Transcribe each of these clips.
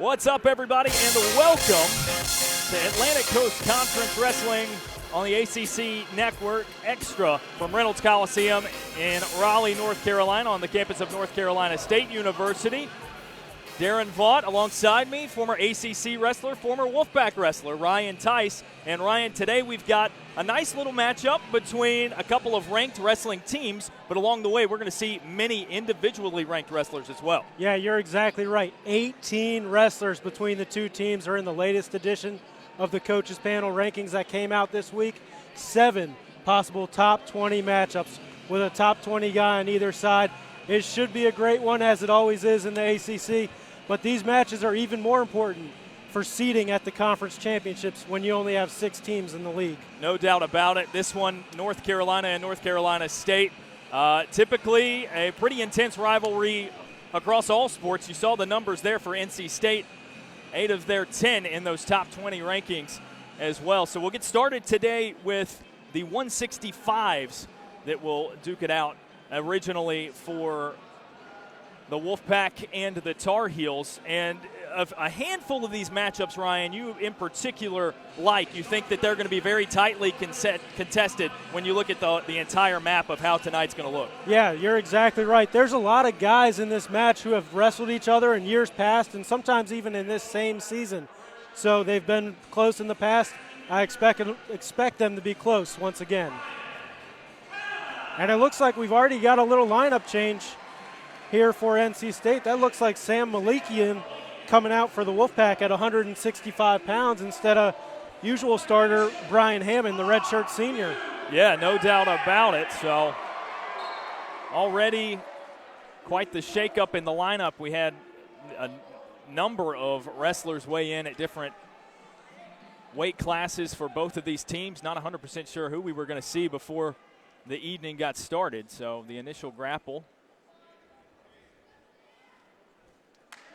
What's up, everybody, and welcome to Atlantic Coast Conference Wrestling on the ACC Network Extra from Reynolds Coliseum in Raleigh, North Carolina, on the campus of North Carolina State University. Darren Vaught alongside me, former ACC wrestler, former Wolfpack wrestler, Ryan Tice. And Ryan, today we've got a nice little matchup between a couple of ranked wrestling teams, but along the way we're going to see many individually ranked wrestlers as well. Yeah, you're exactly right. 18 wrestlers between the two teams are in the latest edition of the Coaches Panel rankings that came out this week. 7 possible top 20 matchups with a top 20 guy on either side. It should be a great one, as it always is in the ACC. But these matches are even more important for seeding at the conference championships when you only have 6 teams in the league. No doubt about it. This one, North Carolina and North Carolina State, typically a pretty intense rivalry across all sports. You saw the numbers there for NC State, 8 of their 10 in those top 20 rankings as well. So we'll get started today with the 165s that will duke it out originally for the Wolfpack and the Tar Heels. And a handful of these matchups, Ryan, you in particular you think that they're going to be very tightly contested when you look at the entire map of how tonight's going to look. Yeah, you're exactly right. There's a lot of guys in this match who have wrestled each other in years past and sometimes even in this same season. So they've been close in the past. I expect them to be close once again. And it looks like we've already got a little lineup change here for NC State. That looks like Sam Malikian coming out for the Wolfpack at 165 pounds instead of usual starter Brian Hammond, the redshirt senior. Yeah, no doubt about it. So already quite the shakeup in the lineup. We had a number of wrestlers weigh in at different weight classes for both of these teams. Not 100% sure who we were going to see before the evening got started. So the initial grapple.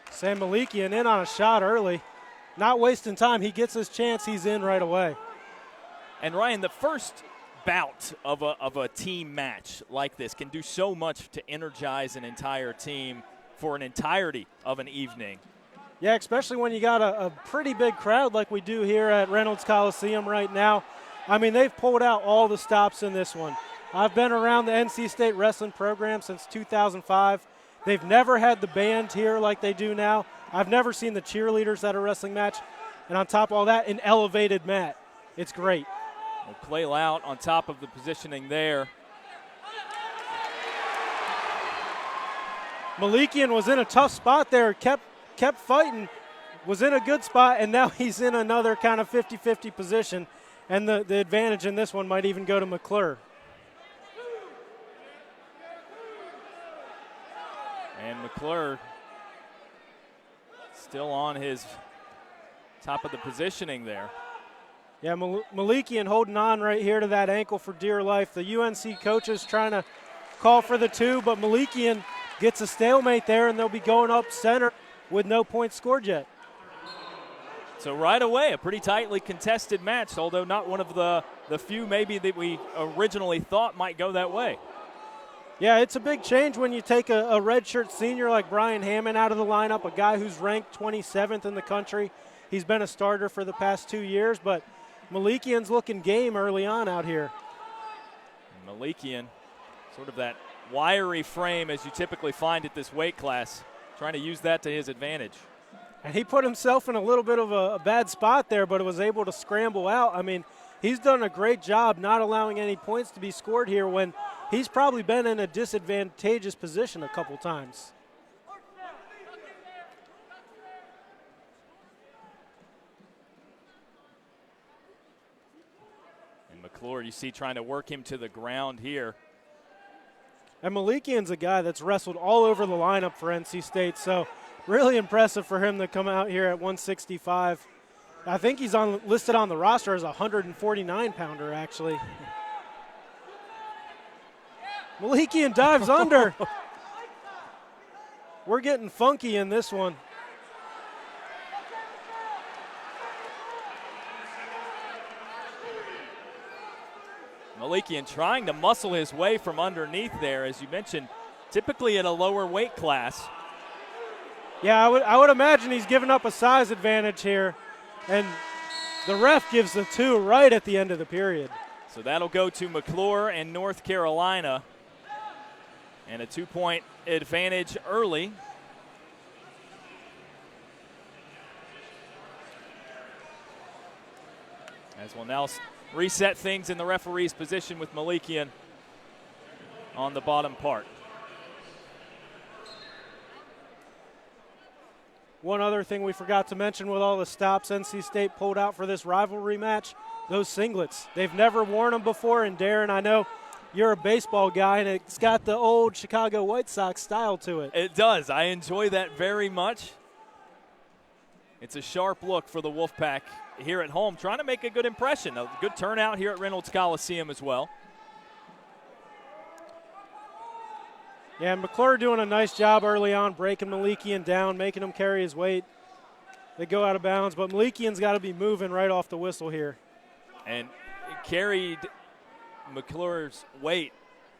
Sam Malikian in on a shot early. Not wasting time. He gets his chance. He's in right away. And, Ryan, the first bout of a team match like this can do so much to energize an entire team for an entirety of an evening. Yeah, especially when you got a pretty big crowd like we do here at Reynolds Coliseum right now. I mean, they've pulled out all the stops in this one. I've been around the NC State wrestling program since 2005. They've never had the band here like they do now. I've never seen the cheerleaders at a wrestling match. And on top of all that, an elevated mat. It's great. Well, Clay Lout on top of the positioning there. Malikian was in a tough spot there, kept fighting, was in a good spot, and now he's in another kind of 50-50 position. And the advantage in this one might even go to McClure. And McClure still on his top of the positioning there. Yeah, Malikian holding on right here to that ankle for dear life. The UNC coaches trying to call for the 2, but Malikian gets a stalemate there, and they'll be going up center with no points scored yet. So right away, a pretty tightly contested match, although not one of the few maybe that we originally thought might go that way. Yeah, it's a big change when you take a redshirt senior like Brian Hammond out of the lineup, a guy who's ranked 27th in the country. He's been a starter for the past 2 years, but Malikian's looking game early on out here. Malikian, sort of that wiry frame as you typically find at this weight class, trying to use that to his advantage. And he put himself in a little bit of a bad spot there, but was able to scramble out. I mean, he's done a great job not allowing any points to be scored here when he's probably been in a disadvantageous position a couple times. And McClure, you see, trying to work him to the ground here. And Malikian's a guy that's wrestled all over the lineup for NC State, so really impressive for him to come out here at 165. I think he's listed on the roster as a 149-pounder, actually. Malikian dives under. We're getting funky in this one. Malikian trying to muscle his way from underneath there, as you mentioned, typically at a lower weight class. Yeah, I would imagine he's giving up a size advantage here, and the ref gives the 2 right at the end of the period. So that'll go to McClure and North Carolina, and a 2-point advantage early. As we'll now reset things in the referee's position with Malikian on the bottom part. One other thing we forgot to mention with all the stops NC State pulled out for this rivalry match, those singlets. They've never worn them before, and Darren, I know you're a baseball guy, and it's got the old Chicago White Sox style to it. It does. I enjoy that very much. It's a sharp look for the Wolfpack here at home, trying to make a good impression. A good turnout here at Reynolds Coliseum as well. Yeah, McClure doing a nice job early on, breaking Malikian down, making him carry his weight. They go out of bounds, but Malikian's got to be moving right off the whistle here. And carried McClure's weight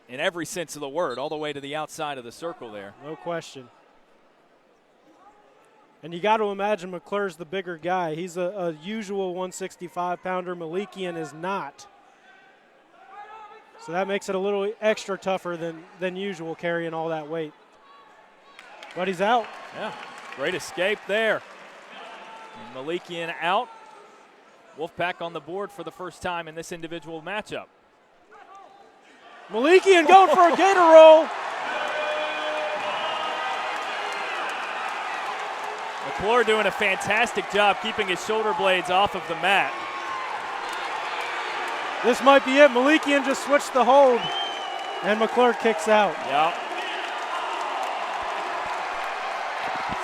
in every sense of the word, all the way to the outside of the circle there. No question. And you got to imagine McClure's the bigger guy. He's a usual 165-pounder. Malikian is not. So that makes it a little extra tougher than usual carrying all that weight. But he's out. Yeah, great escape there. And Malikian out. Wolfpack on the board for the first time in this individual matchup. Malikian going for a gator roll. McClure doing a fantastic job keeping his shoulder blades off of the mat. This might be it. Malikian just switched the hold, and McClure kicks out. Yeah.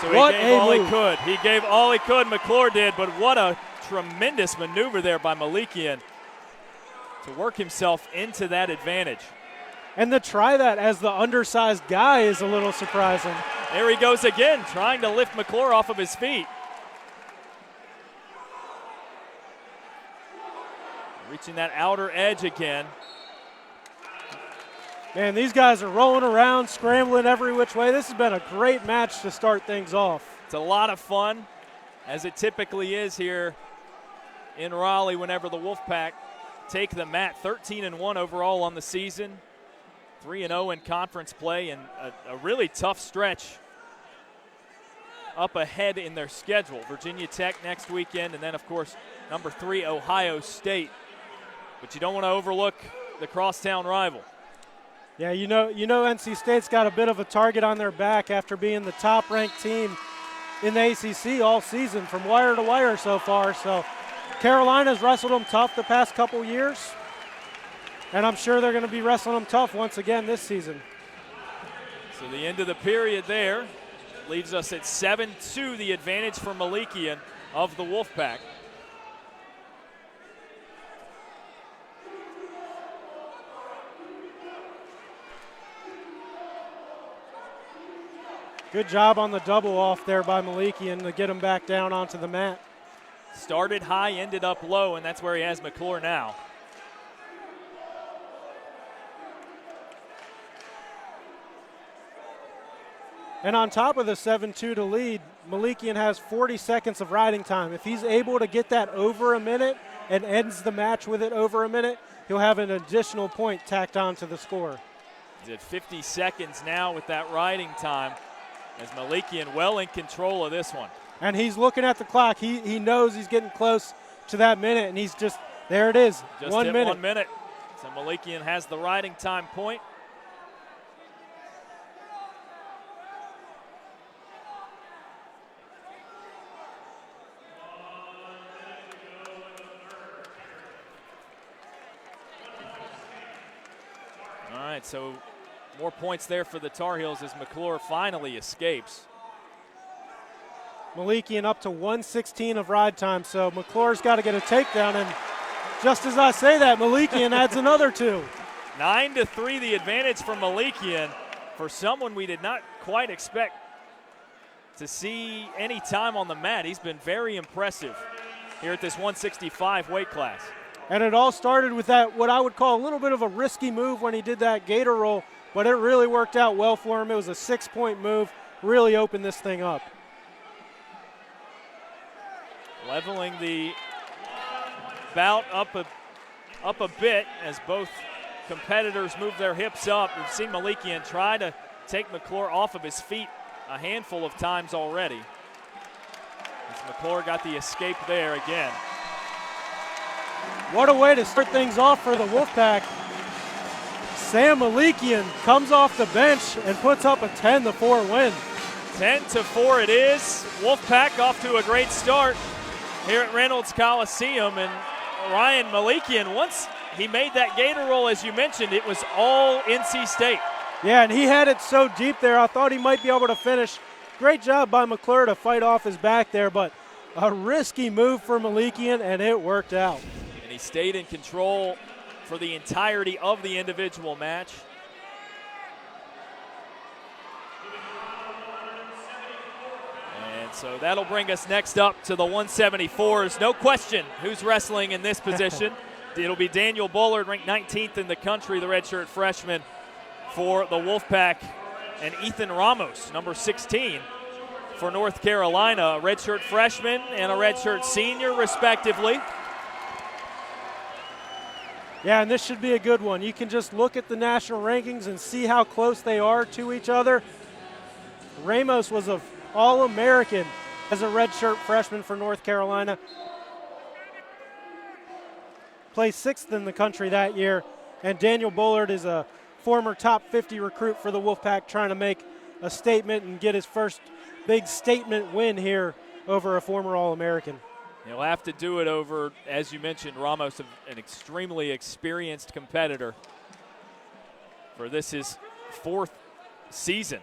So he What gave a all move. he could. He gave all he could, McClure did, but what a tremendous maneuver there by Malikian to work himself into that advantage. And to try that as the undersized guy is a little surprising. There he goes again, trying to lift McClure off of his feet. Reaching that outer edge again. Man, these guys are rolling around, scrambling every which way. This has been a great match to start things off. It's a lot of fun, as it typically is here in Raleigh whenever the Wolfpack take the mat. 13-1 overall on the season, 3-0 in conference play, and a really tough stretch up ahead in their schedule. Virginia Tech next weekend, and then, of course, number 3, Ohio State. But you don't want to overlook the crosstown rival. Yeah, you know NC State's got a bit of a target on their back after being the top-ranked team in the ACC all season from wire to wire so far. So Carolina's wrestled them tough the past couple years, and I'm sure they're going to be wrestling them tough once again this season. So the end of the period there leaves us at 7-2, the advantage for Malikian of the Wolfpack. Good job on the double off there by Malikian to get him back down onto the mat. Started high, ended up low, and that's where he has McClure now. And on top of the 7-2 to lead, Malikian has 40 seconds of riding time. If he's able to get that over a minute and ends the match with it over a minute, he'll have an additional point tacked on to the score. He's at 50 seconds now with that riding time, as Malikian well in control of this one. And he's looking at the clock. He knows he's getting close to that minute, and he's just, there it is, Just 1 hit minute. 1 minute. So Malikian has the riding time point. All right, so more points there for the Tar Heels as McClure finally escapes. Malikian up to 1:16 of ride time, so McClure's got to get a takedown, and just as I say that, Malikian adds another 2. 9-3 the advantage for Malikian, for someone we did not quite expect to see any time on the mat. He's been very impressive here at this 165 weight class. And it all started with that, what I would call a little bit of a risky move when he did that gator roll, but it really worked out well for him. It was a 6-point move, really opened this thing up. leveling the bout up a bit as both competitors move their hips up. We've seen Malikian try to take McClure off of his feet a handful of times already. As McClure got the escape there again. What a way to start things off for the Wolfpack. Sam Malikian comes off the bench and puts up a 10-4 win. 10-4 it is. Wolfpack off to a great start here at Reynolds Coliseum. And Ryan Malikian, once he made that gator roll, as you mentioned, it was all NC State. Yeah, and he had it so deep there, I thought he might be able to finish. Great job by McClure to fight off his back there, but a risky move for Malikian, and it worked out. And he stayed in control for the entirety of the individual match. And so that'll bring us next up to the 174s. No question who's wrestling in this position. It'll be Daniel Bullard, ranked 19th in the country, the redshirt freshman for the Wolfpack, and Ethan Ramos, number 16 for North Carolina, a redshirt freshman and a redshirt senior, respectively. Yeah, and this should be a good one. You can just look at the national rankings and see how close they are to each other. Ramos was an All-American as a redshirt freshman for North Carolina. Placed 6th in the country that year, and Daniel Bullard is a former top 50 recruit for the Wolfpack, trying to make a statement and get his first big statement win here over a former All-American. He'll have to do it over, as you mentioned, Ramos, an extremely experienced competitor for this his 4th season.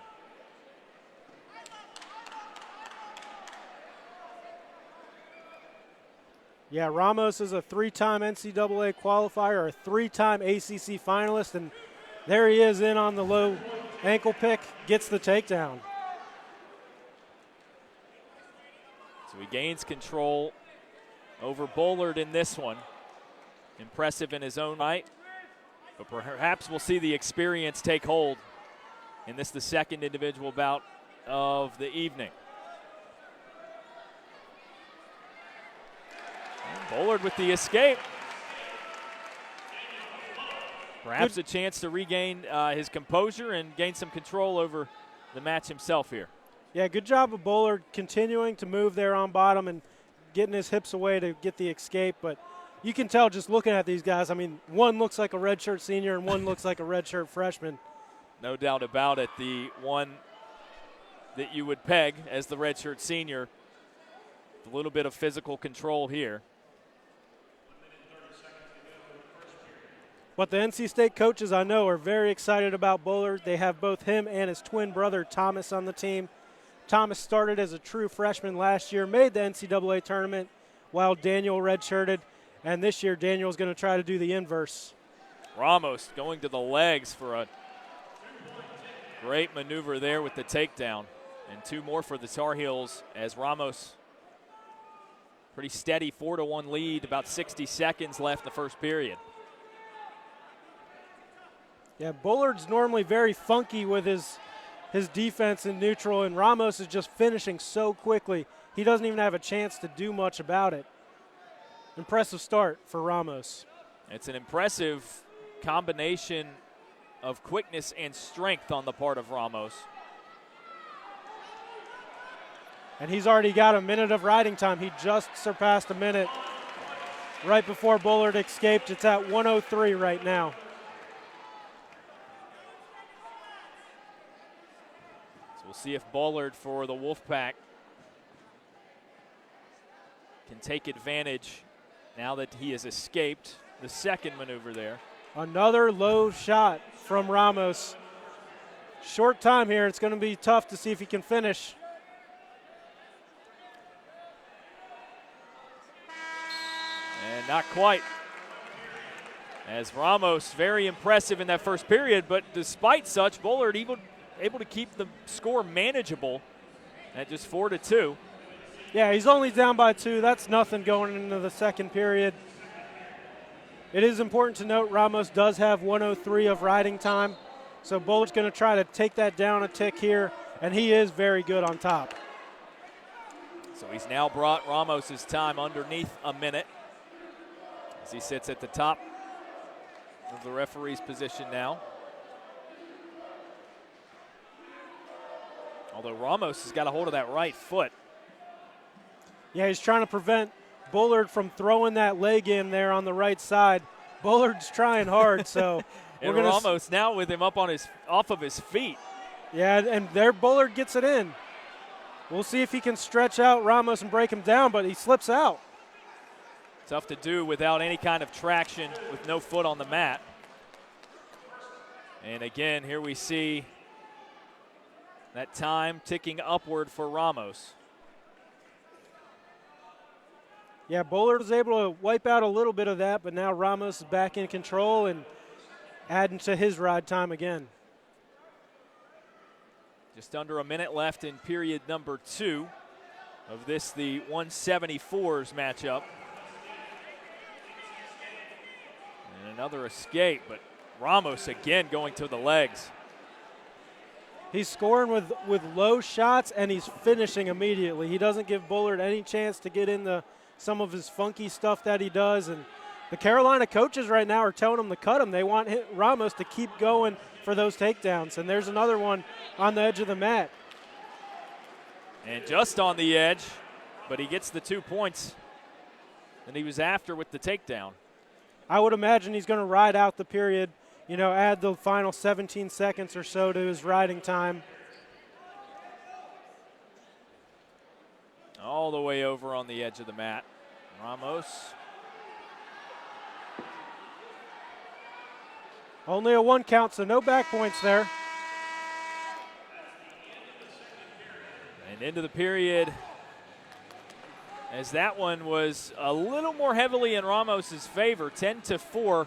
Yeah, Ramos is a 3-time NCAA qualifier, a 3-time ACC finalist, and there he is in on the low ankle pick, gets the takedown. So he gains control over Bullard in this one. Impressive in his own right, but perhaps we'll see the experience take hold in this, the second individual bout of the evening. Bullard with the escape. Perhaps a chance to regain his composure and gain some control over the match himself here. Yeah, good job of Bullard continuing to move there on bottom and getting his hips away to get the escape. But you can tell just looking at these guys, I mean, one looks like a redshirt senior and one looks like a redshirt freshman. No doubt about it. The one that you would peg as the redshirt senior, a little bit of physical control here. But the NC State coaches, I know, are very excited about Bullard. They have both him and his twin brother, Thomas, on the team. Thomas started as a true freshman last year, made the NCAA tournament while Daniel redshirted, and this year Daniel's going to try to do the inverse. Ramos going to the legs for a great maneuver there with the takedown. And 2 more for the Tar Heels as Ramos, pretty steady 4-1 lead, about 60 seconds left in the first period. Yeah, Bullard's normally very funky with his defense in neutral, and Ramos is just finishing so quickly. He doesn't even have a chance to do much about it. Impressive start for Ramos. It's an impressive combination of quickness and strength on the part of Ramos. And he's already got a minute of riding time. He just surpassed a minute right before Bullard escaped. It's at 1:03 right now. We'll see if Bullard for the Wolfpack can take advantage now that he has escaped the second maneuver there. Another low shot from Ramos. Short time here. It's going to be tough to see if he can finish. And not quite. As Ramos, very impressive in that first period, but despite such, Bullard able to keep the score manageable at just 4-2. Yeah, he's only down by 2. That's nothing going into the second period. It is important to note Ramos does have 1:03 of riding time, so Bullard's going to try to take that down a tick here, and he is very good on top. So he's now brought Ramos' time underneath a minute as he sits at the top of the referee's position now. Although Ramos has got a hold of that right foot. Yeah, he's trying to prevent Bullard from throwing that leg in there on the right side. Bullard's trying hard, so and Ramos now with him up on off of his feet. Yeah, and there Bullard gets it in. We'll see if he can stretch out Ramos and break him down, but he slips out. Tough to do without any kind of traction, with no foot on the mat. And again, here we see that time ticking upward for Ramos. Yeah, Bullard was able to wipe out a little bit of that, but now Ramos is back in control and adding to his ride time again. Just under a minute left in period number 2 of this, the 174s matchup. And another escape, but Ramos again going to the legs. He's scoring with low shots, and he's finishing immediately. He doesn't give Bullard any chance to get into some of his funky stuff that he does. And the Carolina coaches right now are telling him to cut him. They want Ramos to keep going for those takedowns. And there's another one on the edge of the mat. And just on the edge, but he gets the 2 points that he was after with the takedown. I would imagine he's going to ride out the period, add the final 17 seconds or so to his riding time. All the way over on the edge of the mat. Ramos. Only a 1 count, so no back points there. And into the period, as that one was a little more heavily in Ramos' favor, 10-4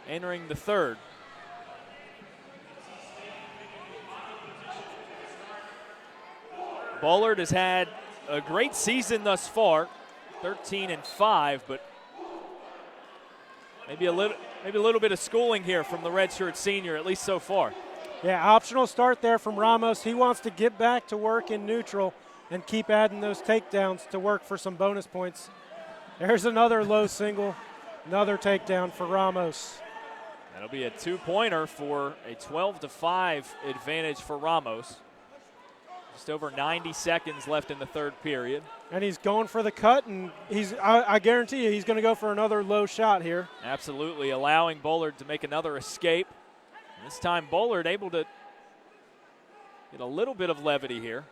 entering the third. Bullard has had a great season thus far, 13-5, but maybe a little bit of schooling here from the redshirt senior, at least so far. Yeah, optional start there from Ramos. He wants to get back to work in neutral and keep adding those takedowns to work for some bonus points. There's another low single, another takedown for Ramos. That'll be a 2-pointer for a 12-5 advantage for Ramos. Just over 90 seconds left in the third period. And he's going for the cut, and I guarantee you he's going to go for another low shot here. Absolutely, allowing Bullard to make another escape. And this time Bullard able to get a little bit of levity here.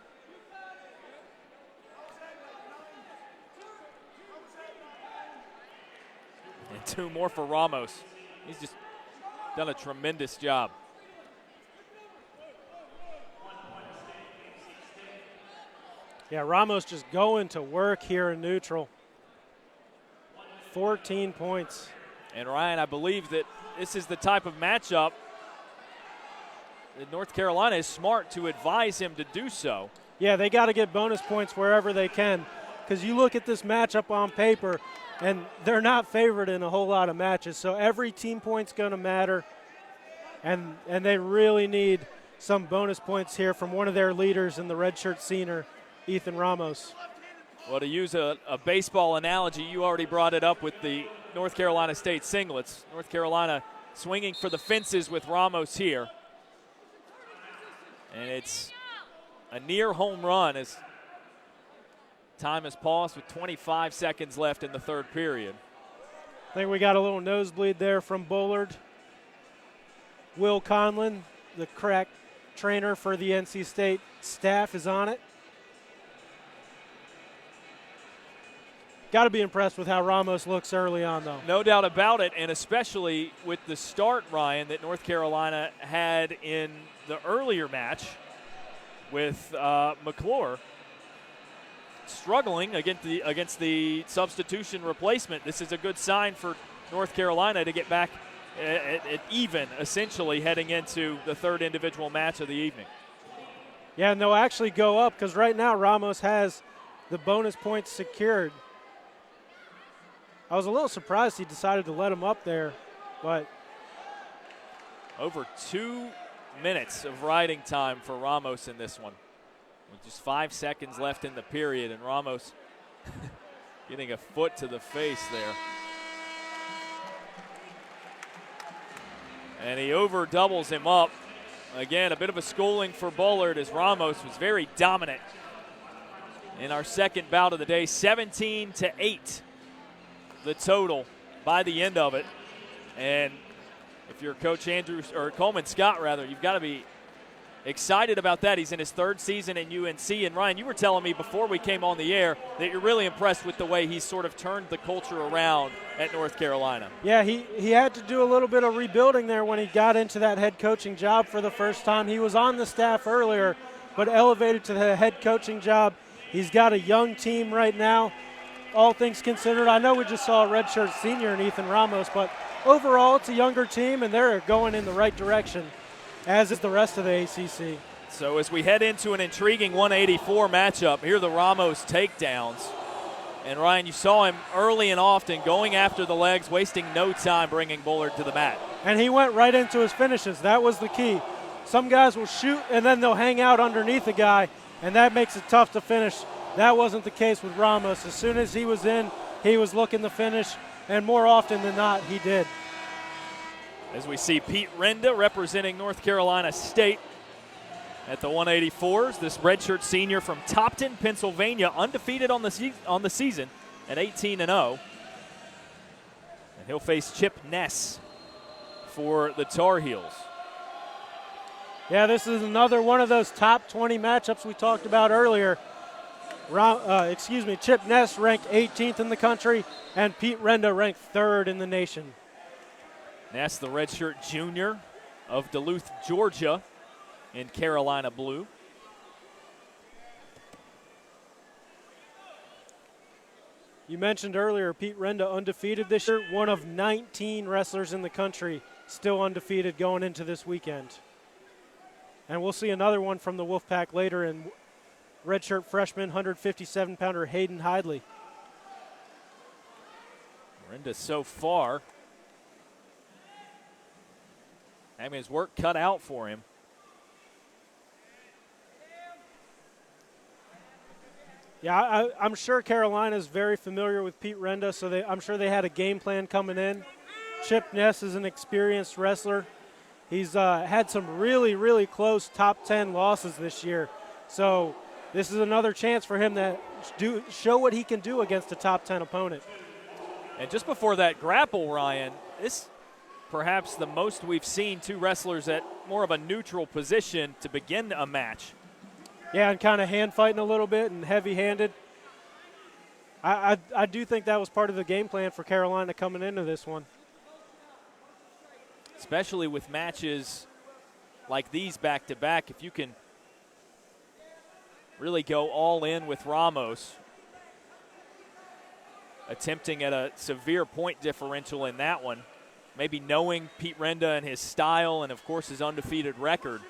And 2 more for Ramos. He's just done a tremendous job. Yeah, Ramos just going to work here in neutral. 14 points. And Ryan, I believe that this is the type of matchup that North Carolina is smart to advise him to do so. Yeah, they got to get bonus points wherever they can, because you look at this matchup on paper, and they're not favored in a whole lot of matches. So every team point's going to matter, and they really need some bonus points here from one of their leaders in the redshirt senior, Ethan Ramos. Well, to use a baseball analogy, you already brought it up with the North Carolina State singlets. North Carolina swinging for the fences with Ramos here. And it's a near home run as time has paused with 25 seconds left in the third period. I think we got a little nosebleed there from Bullard. Will Conlon, the crack trainer for the NC State staff, is on it. Got to be impressed with how Ramos looks early on, though. No doubt about it, and especially with the start, Ryan, that North Carolina had in the earlier match with McClure struggling against the substitution replacement. This is a good sign for North Carolina to get back at even, essentially, heading into the third individual match of the evening. Yeah, and they'll actually go up because right now Ramos has the bonus points secured. I was a little surprised he decided to let him up there, but over 2 minutes of riding time for Ramos in this one. with just 5 seconds left in the period, and Ramos getting a foot to the face there. And he over doubles him up. Again, a bit of a schooling for Bullard as Ramos was very dominant in our second bout of the day. 17-8 the total by the end of it. And if you're Coach Andrews, or Coleman Scott rather, you've got to be excited about that. He's in his third season in UNC. And Ryan, you were telling me before we came on the air that you're really impressed with the way he's sort of turned the culture around at North Carolina. Yeah, he had to do a little bit of rebuilding there when he got into that head coaching job for the first time. He was on the staff earlier, but elevated to the head coaching job. He's got a young team right now, all things considered. I know we just saw a redshirt senior in Ethan Ramos, but overall it's a younger team, and they're going in the right direction, as is the rest of the ACC. So as we head into an intriguing 184 matchup, here are the Ramos takedowns. And Ryan, you saw him early and often going after the legs, wasting no time bringing Bullard to the mat. And he went right into his finishes. That was the key. Some guys will shoot and then they'll hang out underneath the guy, and that makes it tough to finish. That wasn't the case with Ramos. As soon as he was in, he was looking to finish, and more often than not, he did. As we see Pete Renda representing North Carolina State at the 184s. This redshirt senior from Topton, Pennsylvania, undefeated on the season at 18-0. And he'll face Chip Ness for the Tar Heels. Yeah, this is another one of those top 20 matchups we talked about earlier. Chip Ness ranked 18th in the country, and Pete Renda ranked 3rd in the nation. Ness, the redshirt junior of Duluth, Georgia, in Carolina blue. You mentioned earlier Pete Renda undefeated this year, one of 19 wrestlers in the country still undefeated going into this weekend. And we'll see another one from the Wolfpack later in redshirt freshman 157-pounder Hayden Hidley. Renda so far having his work cut out for him. Yeah, I'm sure Carolina's very familiar with Pete Renda, so I'm sure they had a game plan coming in. Chip Ness is an experienced wrestler. He's had some really, really close top 10 losses this year. So this is another chance for him to show what he can do against a top 10 opponent. And just before that grapple, Ryan, this perhaps the most we've seen two wrestlers at more of a neutral position to begin a match. Yeah, and kind of hand fighting a little bit and heavy-handed. I do think that was part of the game plan for Carolina coming into this one. Especially with matches like these back-to-back, if you can really go all in with Ramos, attempting at a severe point differential in that one, maybe knowing Pete Renda and his style and, of course, his undefeated record,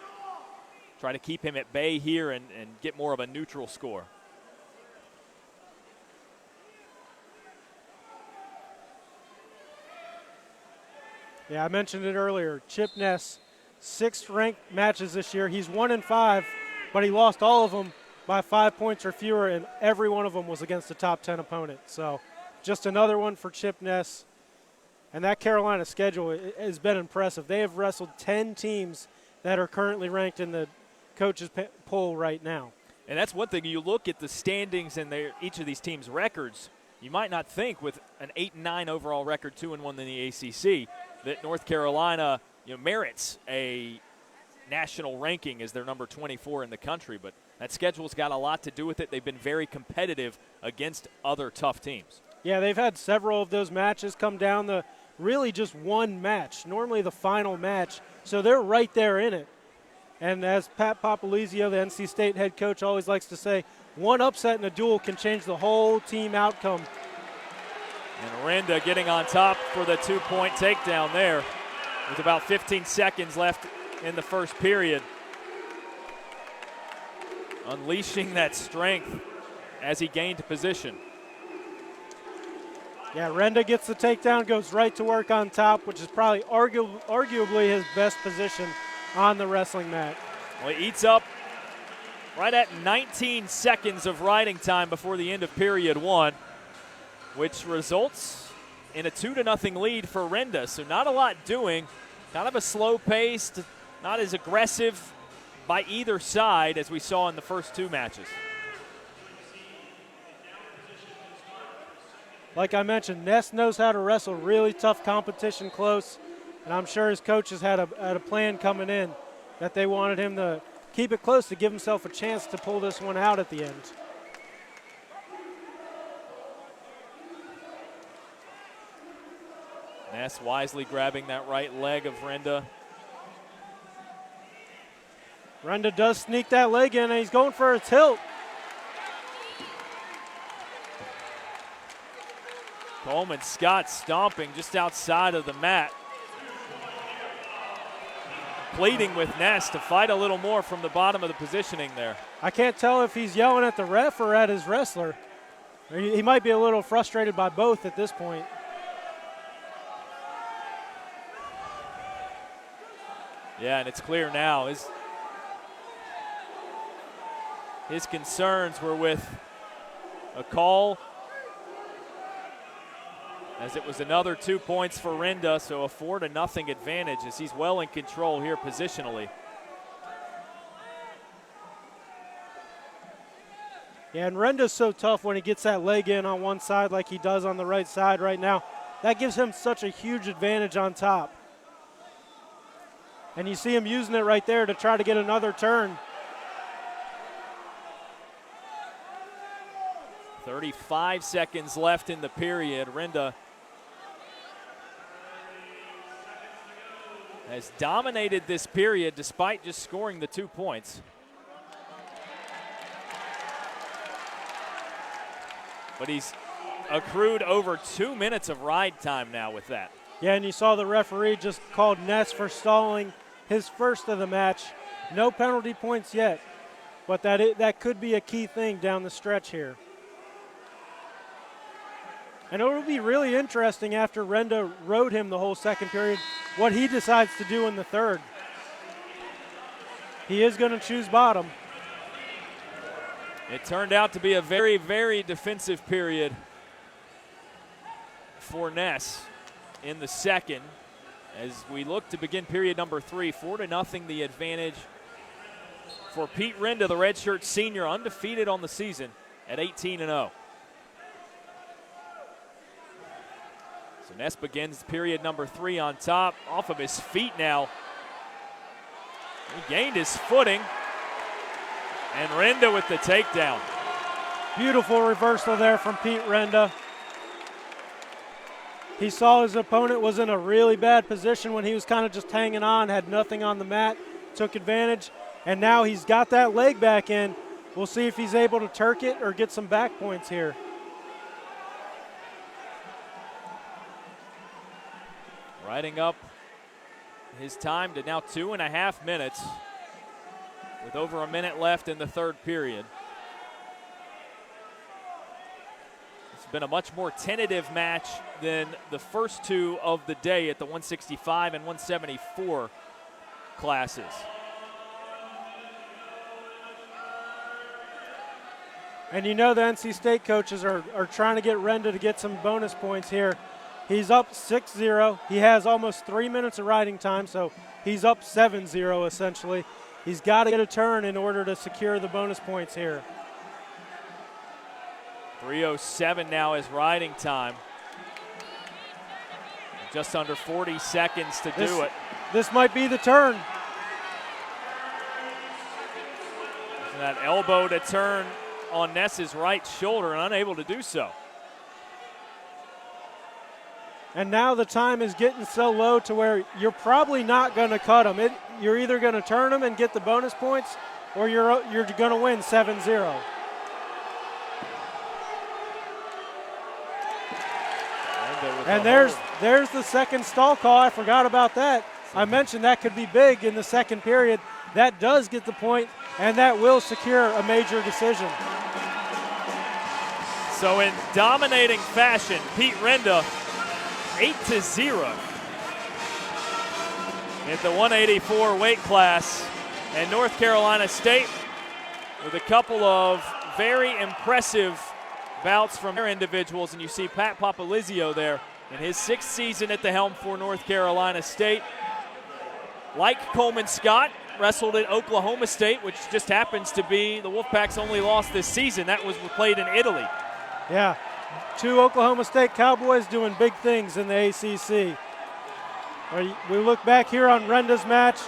try to keep him at bay here and get more of a neutral score. Yeah, I mentioned it earlier. Chip Ness, 6th ranked matches this year. He's 1-5, but he lost all of them by 5 points or fewer, and every one of them was against a top 10 opponent. So just another one for Chip Ness. And that Carolina schedule has been impressive. They have wrestled 10 teams that are currently ranked in the coaches poll right now. And that's one thing. You look at the standings and each of these teams' records, you might not think with an 8-9 overall record, 2-1 in the ACC, that North Carolina merits a national ranking as their number 24 in the country. But that schedule's got a lot to do with it. They've been very competitive against other tough teams. Yeah, they've had several of those matches come down to really just one match, normally the final match. So they're right there in it. And as Pat Papalizio, the NC State head coach, always likes to say, one upset in a duel can change the whole team outcome. And Renda getting on top for the 2-point takedown there with about 15 seconds left in the first period. Unleashing that strength as he gained position. Yeah, Renda gets the takedown, goes right to work on top, which is probably arguably his best position on the wrestling mat. Well, he eats up right at 19 seconds of riding time before the end of period one, which results in a 2-0 lead for Renda. So not a lot doing, kind of a slow paced, not as aggressive by either side as we saw in the first two matches. Like I mentioned, Ness knows how to wrestle really tough competition close, and I'm sure his coaches had a plan coming in that they wanted him to keep it close to give himself a chance to pull this one out at the end. Ness wisely grabbing that right leg of Renda. Renda does sneak that leg in, and he's going for a tilt. Coleman Scott stomping just outside of the mat. Pleading with Ness to fight a little more from the bottom of the positioning there. I can't tell if he's yelling at the ref or at his wrestler. He might be a little frustrated by both at this point. Yeah, and it's clear now. His concerns were with a call, as it was another 2 points for Renda, so a 4-0 advantage as he's well in control here positionally. Yeah, and Renda's so tough when he gets that leg in on one side like he does on the right side right now. That gives him such a huge advantage on top. And you see him using it right there to try to get another turn. 35 seconds left in the period. Renda has dominated this period despite just scoring the 2 points. But he's accrued over 2 minutes of ride time now with that. Yeah, and you saw the referee just called Ness for stalling his first of the match. No penalty points yet, but that could be a key thing down the stretch here. And it'll be really interesting after Renda rode him the whole second period, what he decides to do in the third. He is going to choose bottom. It turned out to be a very, very defensive period for Ness in the second. As we look to begin period number 3, 4-0 the advantage for Pete Renda, the redshirt senior, undefeated on the season at 18-0. So Ness begins period number 3 on top, off of his feet now. He gained his footing, and Renda with the takedown. Beautiful reversal there from Pete Renda. He saw his opponent was in a really bad position when he was kind of just hanging on, had nothing on the mat, took advantage, and now he's got that leg back in. We'll see if he's able to turk it or get some back points here. Riding up his time to now 2.5 minutes with over a minute left in the third period. It's been a much more tentative match than the first two of the day at the 165 and 174 classes. And you know the NC State coaches are trying to get Renda to get some bonus points here. He's up 6-0. He has almost 3 minutes of riding time, so he's up 7-0 essentially. He's got to get a turn in order to secure the bonus points here. 3:07 now is riding time. Just under 40 seconds to do it. This might be the turn. And that elbow to turn on Ness's right shoulder and unable to do so. And now the time is getting so low to where you're probably not going to cut him. You're either going to turn him and get the bonus points, or you're going to win 7-0. And there's the second stall call. I forgot about that. I mentioned that could be big in the second period. That does get the point, and that will secure a major decision. So in dominating fashion, Pete Renda 8-0 at the 184 weight class, and North Carolina State with a couple of very impressive bouts from their individuals, and you see Pat Papalizio there in his 6th season at the helm for North Carolina State. Like Coleman Scott, wrestled at Oklahoma State, which just happens to be the Wolfpack's only loss this season. That was played in Italy. Yeah, 2 Oklahoma State Cowboys doing big things in the ACC. We look back here on Renda's match,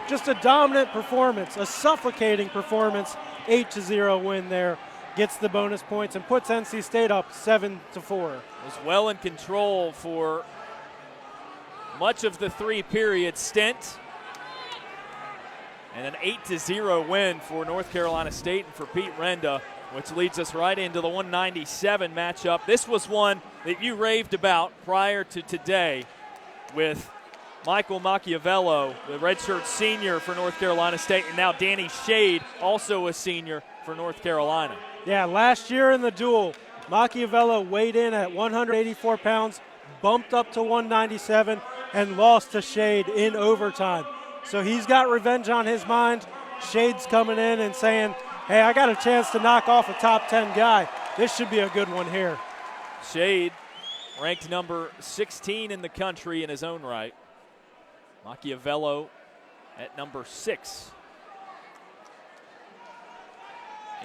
just a dominant performance, a suffocating performance, 8-0 win there. Gets the bonus points and puts NC State up 7-4. Was well in control for much of the 3-period stint. And an 8-0 win for North Carolina State and for Pete Renda, which leads us right into the 197 matchup. This was one that you raved about prior to today with Michael Machiavello, the redshirt senior for North Carolina State, and now Danny Shade, also a senior for North Carolina. Yeah, last year in the duel, Machiavello weighed in at 184 pounds, bumped up to 197, and lost to Shade in overtime. So he's got revenge on his mind. Shade's coming in and saying, hey, I got a chance to knock off a top 10 guy. This should be a good one here. Shade ranked number 16 in the country in his own right. Machiavello at number 6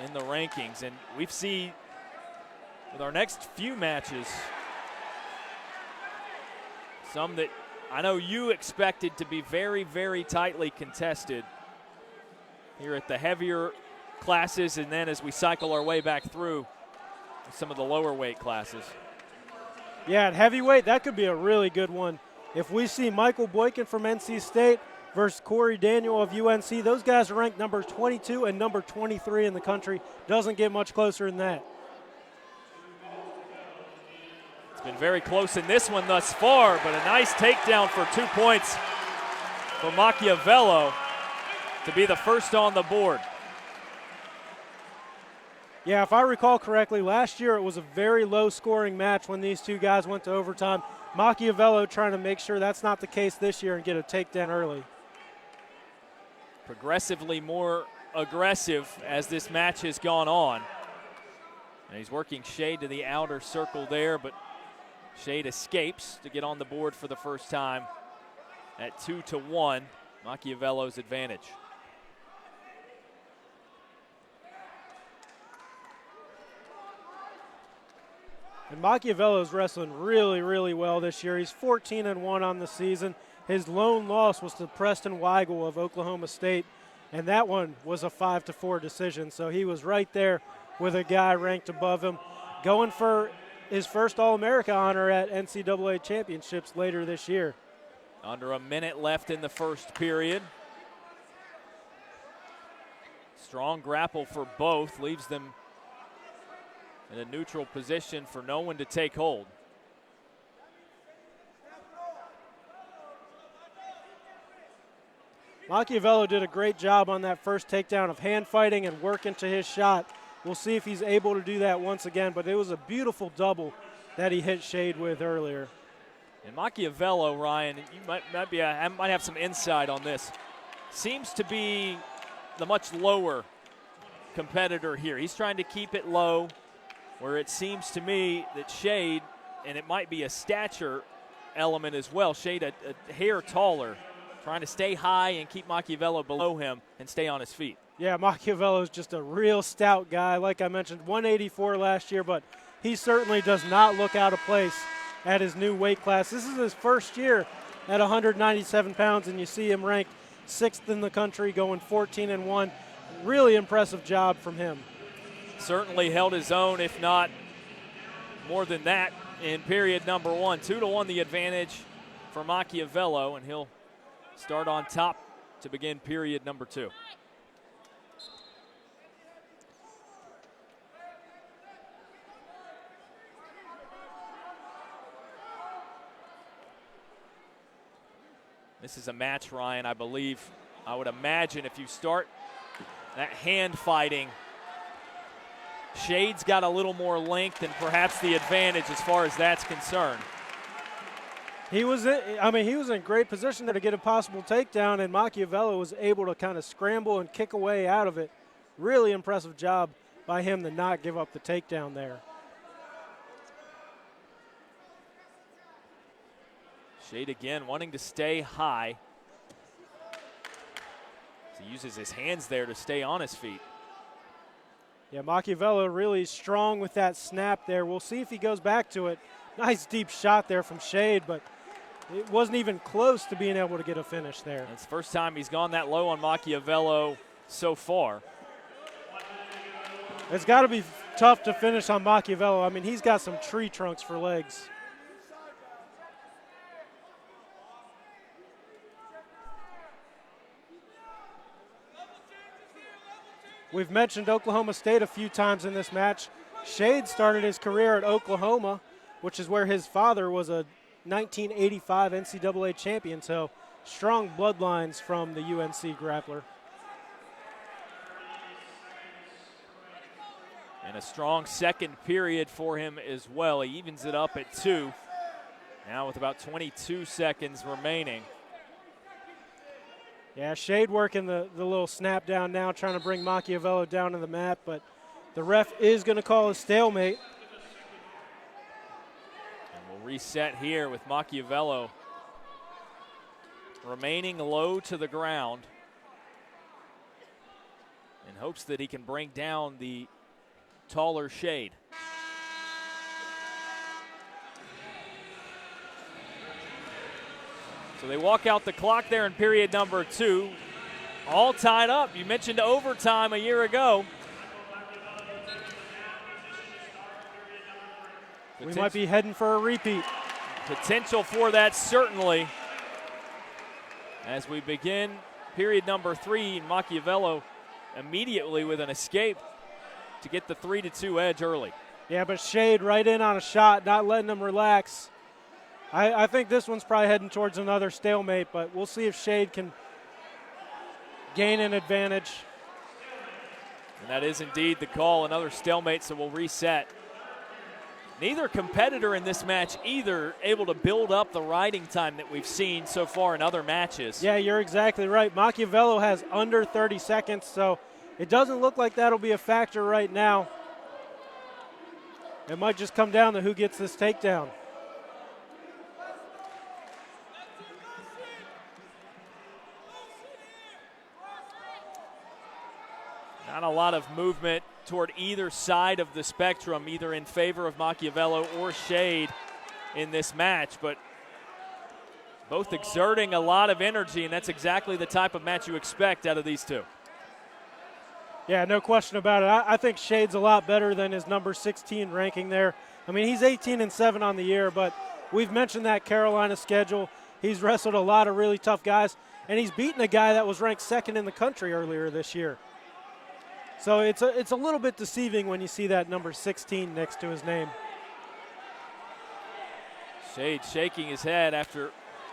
in the rankings. And we see with our next few matches some that I know you expected to be very, very tightly contested here at the heavier classes, and then as we cycle our way back through some of the lower weight classes. Yeah, at heavyweight, that could be a really good one. If we see Michael Boykin from NC State versus Corey Daniel of UNC, those guys are ranked number 22 and number 23 in the country. Doesn't get much closer than that. Been very close in this one thus far, but a nice takedown for 2 points for Machiavello to be the first on the board. Yeah, if I recall correctly, last year it was a very low-scoring match when these two guys went to overtime. Machiavello trying to make sure that's not the case this year and get a takedown early. Progressively more aggressive as this match has gone on. And he's working Shade to the outer circle there, but Shade escapes to get on the board for the first time at 2-1, Machiavello's advantage. And Machiavello's wrestling really, really well this year. He's 14-1 on the season. His lone loss was to Preston Weigel of Oklahoma State, and that one was a 5-4 decision. So he was right there with a guy ranked above him, going for his first All-America honor at NCAA championships later this year. Under a minute left in the first period. Strong grapple for both, leaves them in a neutral position for no one to take hold. Machiavello did a great job on that first takedown of hand fighting and working to his shot. We'll see if he's able to do that once again, but it was a beautiful double that he hit Shade with earlier. And Machiavello, Ryan, you might have some insight on this, seems to be the much lower competitor here. He's trying to keep it low, where it seems to me that Shade, and it might be a stature element as well, Shade a hair taller, trying to stay high and keep Machiavello below him and stay on his feet. Yeah, Machiavello is just a real stout guy. Like I mentioned, 184 last year, but he certainly does not look out of place at his new weight class. This is his first year at 197 pounds, and you see him ranked 6th in the country, going 14-1. Really impressive job from him. Certainly held his own, if not more than that, in period number 1. 2-1 the advantage for Machiavello, and he'll start on top to begin period number 2. This is a match, Ryan, I would imagine if you start that hand fighting, Shade's got a little more length and perhaps the advantage as far as that's concerned. He was in great position there to get a possible takedown, and Machiavello was able to kind of scramble and kick away out of it. really impressive job by him to not give up the takedown there. Shade again wanting to stay high. He uses his hands there to stay on his feet. Yeah, Machiavello really strong with that snap there. We'll see if he goes back to it. Nice deep shot there from Shade, but it wasn't even close to being able to get a finish there. It's the first time he's gone that low on Machiavello so far. It's got to be tough to finish on Machiavello. I mean, he's got some tree trunks for legs. We've mentioned Oklahoma State a few times in this match. Shade started his career at Oklahoma, which is where his father was a 1985 NCAA champion, so strong bloodlines from the UNC grappler. And a strong second period for him as well. He evens it up at 2, now with about 22 seconds remaining. Yeah, Shade working the little snap down now, trying to bring Machiavello down to the mat, but the ref is going to call a stalemate. And we'll reset here with Machiavello remaining low to the ground in hopes that he can bring down the taller Shade. So they walk out the clock there in period number 2. All tied up. You mentioned overtime a year ago. We might be heading for a repeat. Potential for that, certainly. As we begin period number 3, Machiavello immediately with an escape to get the 3-2 edge early. Yeah, but Shade right in on a shot, not letting him relax. I think this one's probably heading towards another stalemate, but we'll see if Shade can gain an advantage. And that is indeed the call, another stalemate, so we'll reset. Neither competitor in this match either able to build up the riding time that we've seen so far in other matches. Yeah, you're exactly right. Machiavello has under 30 seconds, so it doesn't look like that'll be a factor right now. It might just come down to who gets this takedown. Not a lot of movement toward either side of the spectrum, either in favor of Machiavello or Shade in this match, but both exerting a lot of energy, and that's exactly the type of match you expect out of these two. Yeah, no question about it. I think Shade's a lot better than his number 16 ranking there. I mean, he's 18-7 on the year, but we've mentioned that Carolina schedule. He's wrestled a lot of really tough guys, and he's beaten a guy that was ranked second in the country earlier this year. So it's a little bit deceiving when you see that number 16 next to his name. Shade shaking his head after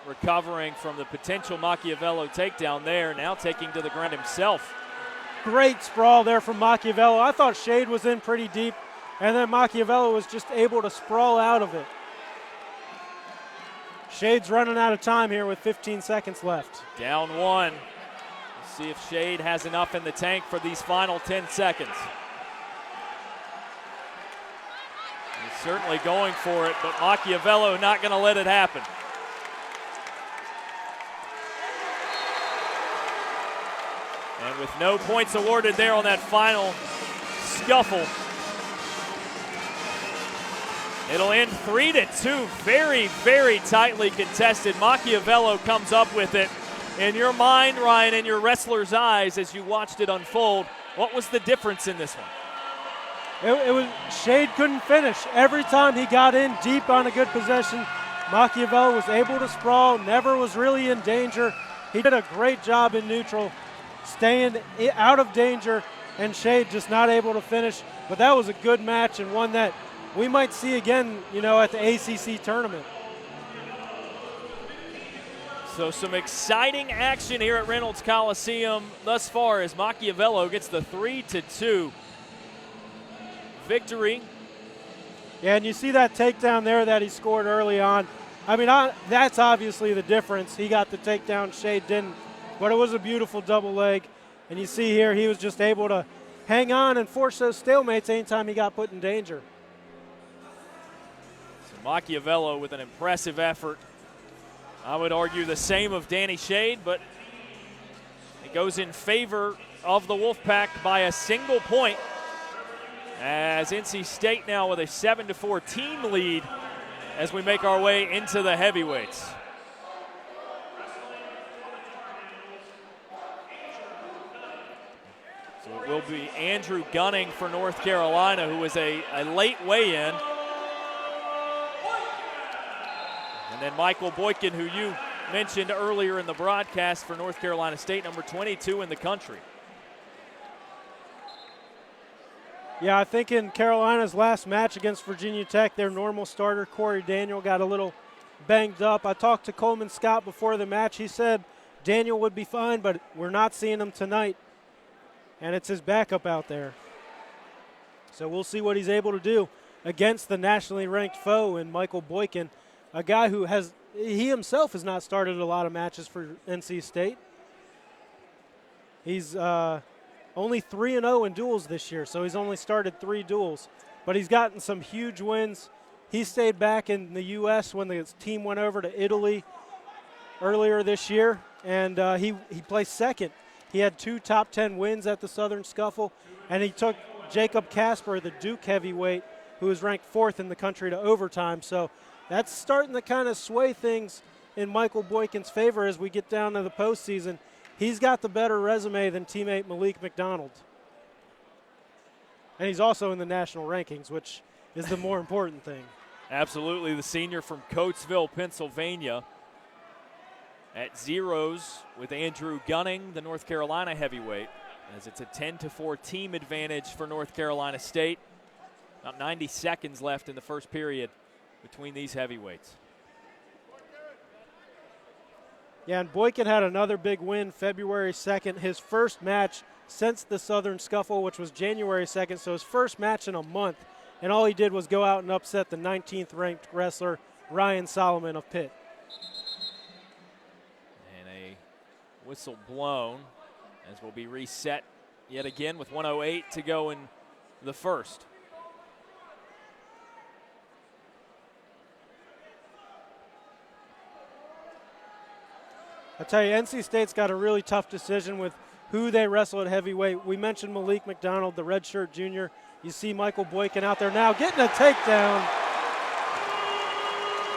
recovering from the potential Machiavello takedown there, now taking to the ground himself. Great sprawl there from Machiavello. I thought Shade was in pretty deep, and then Machiavello was just able to sprawl out of it. Shade's running out of time here with 15 seconds left. Down 1. See if Shade has enough in the tank for these final 10 seconds. He's certainly going for it, but Machiavello not going to let it happen. And with no points awarded there on that final scuffle, it'll end 3-2. Very, very tightly contested. Machiavello comes up with it. In your mind, Ryan, in your wrestler's eyes as you watched it unfold, what was the difference in this one? It was Shade couldn't finish. Every time he got in deep on a good possession, Machiavello was able to sprawl, never was really in danger. He did a great job in neutral, staying out of danger, and Shade just not able to finish. But that was a good match and one that we might see again, at the ACC tournament. So some exciting action here at Reynolds Coliseum thus far as Machiavello gets the 3-2 victory. Yeah, and you see that takedown there that he scored early on. I mean, that's obviously the difference. He got the takedown, Shade didn't. But it was a beautiful double leg. And you see here he was just able to hang on and force those stalemates anytime he got put in danger. So Macchiavello with an impressive effort. I would argue the same of Danny Shade, but it goes in favor of the Wolfpack by a single point, as NC State now with a 7-4 team lead as we make our way into the heavyweights. So it will be Andrew Gunning for North Carolina, who was a late weigh-in. And then Michael Boykin, who you mentioned earlier in the broadcast for North Carolina State, number 22 in the country. Yeah, I think in Carolina's last match against Virginia Tech, their normal starter, Corey Daniel, got a little banged up. I talked to Coleman Scott before the match. He said Daniel would be fine, but we're not seeing him tonight. And it's his backup out there. So we'll see what he's able to do against the nationally ranked foe in Michael Boykin, a guy who he himself has not started a lot of matches for NC State. He's only 3-0 in duels this year, so he's only started 3 duels. But he's gotten some huge wins. He stayed back in the U.S. when the team went over to Italy earlier this year, and he placed second. He had 2 top 10 wins at the Southern Scuffle, and he took Jacob Casper, the Duke heavyweight, who was ranked 4th in the country, to overtime. So that's starting to kind of sway things in Michael Boykin's favor as we get down to the postseason. He's got the better resume than teammate Malik McDonald. And he's also in the national rankings, which is the more important thing. Absolutely, the senior from Coatesville, Pennsylvania, at zeros with Andrew Gunning, the North Carolina heavyweight, as it's a 10-4 team advantage for North Carolina State. About 90 seconds left in the first period between these heavyweights. Yeah, and Boykin had another big win February 2nd, his first match since the Southern Scuffle, which was January 2nd, so his first match in a month. And all he did was go out and upset the 19th ranked wrestler, Ryan Solomon of Pitt. And a whistle blown as will be reset yet again with 1:08 to go in the first. I tell you, NC State's got a really tough decision with who they wrestle at heavyweight. We mentioned Malik McDonald, the redshirt junior. You see Michael Boykin out there now getting a takedown.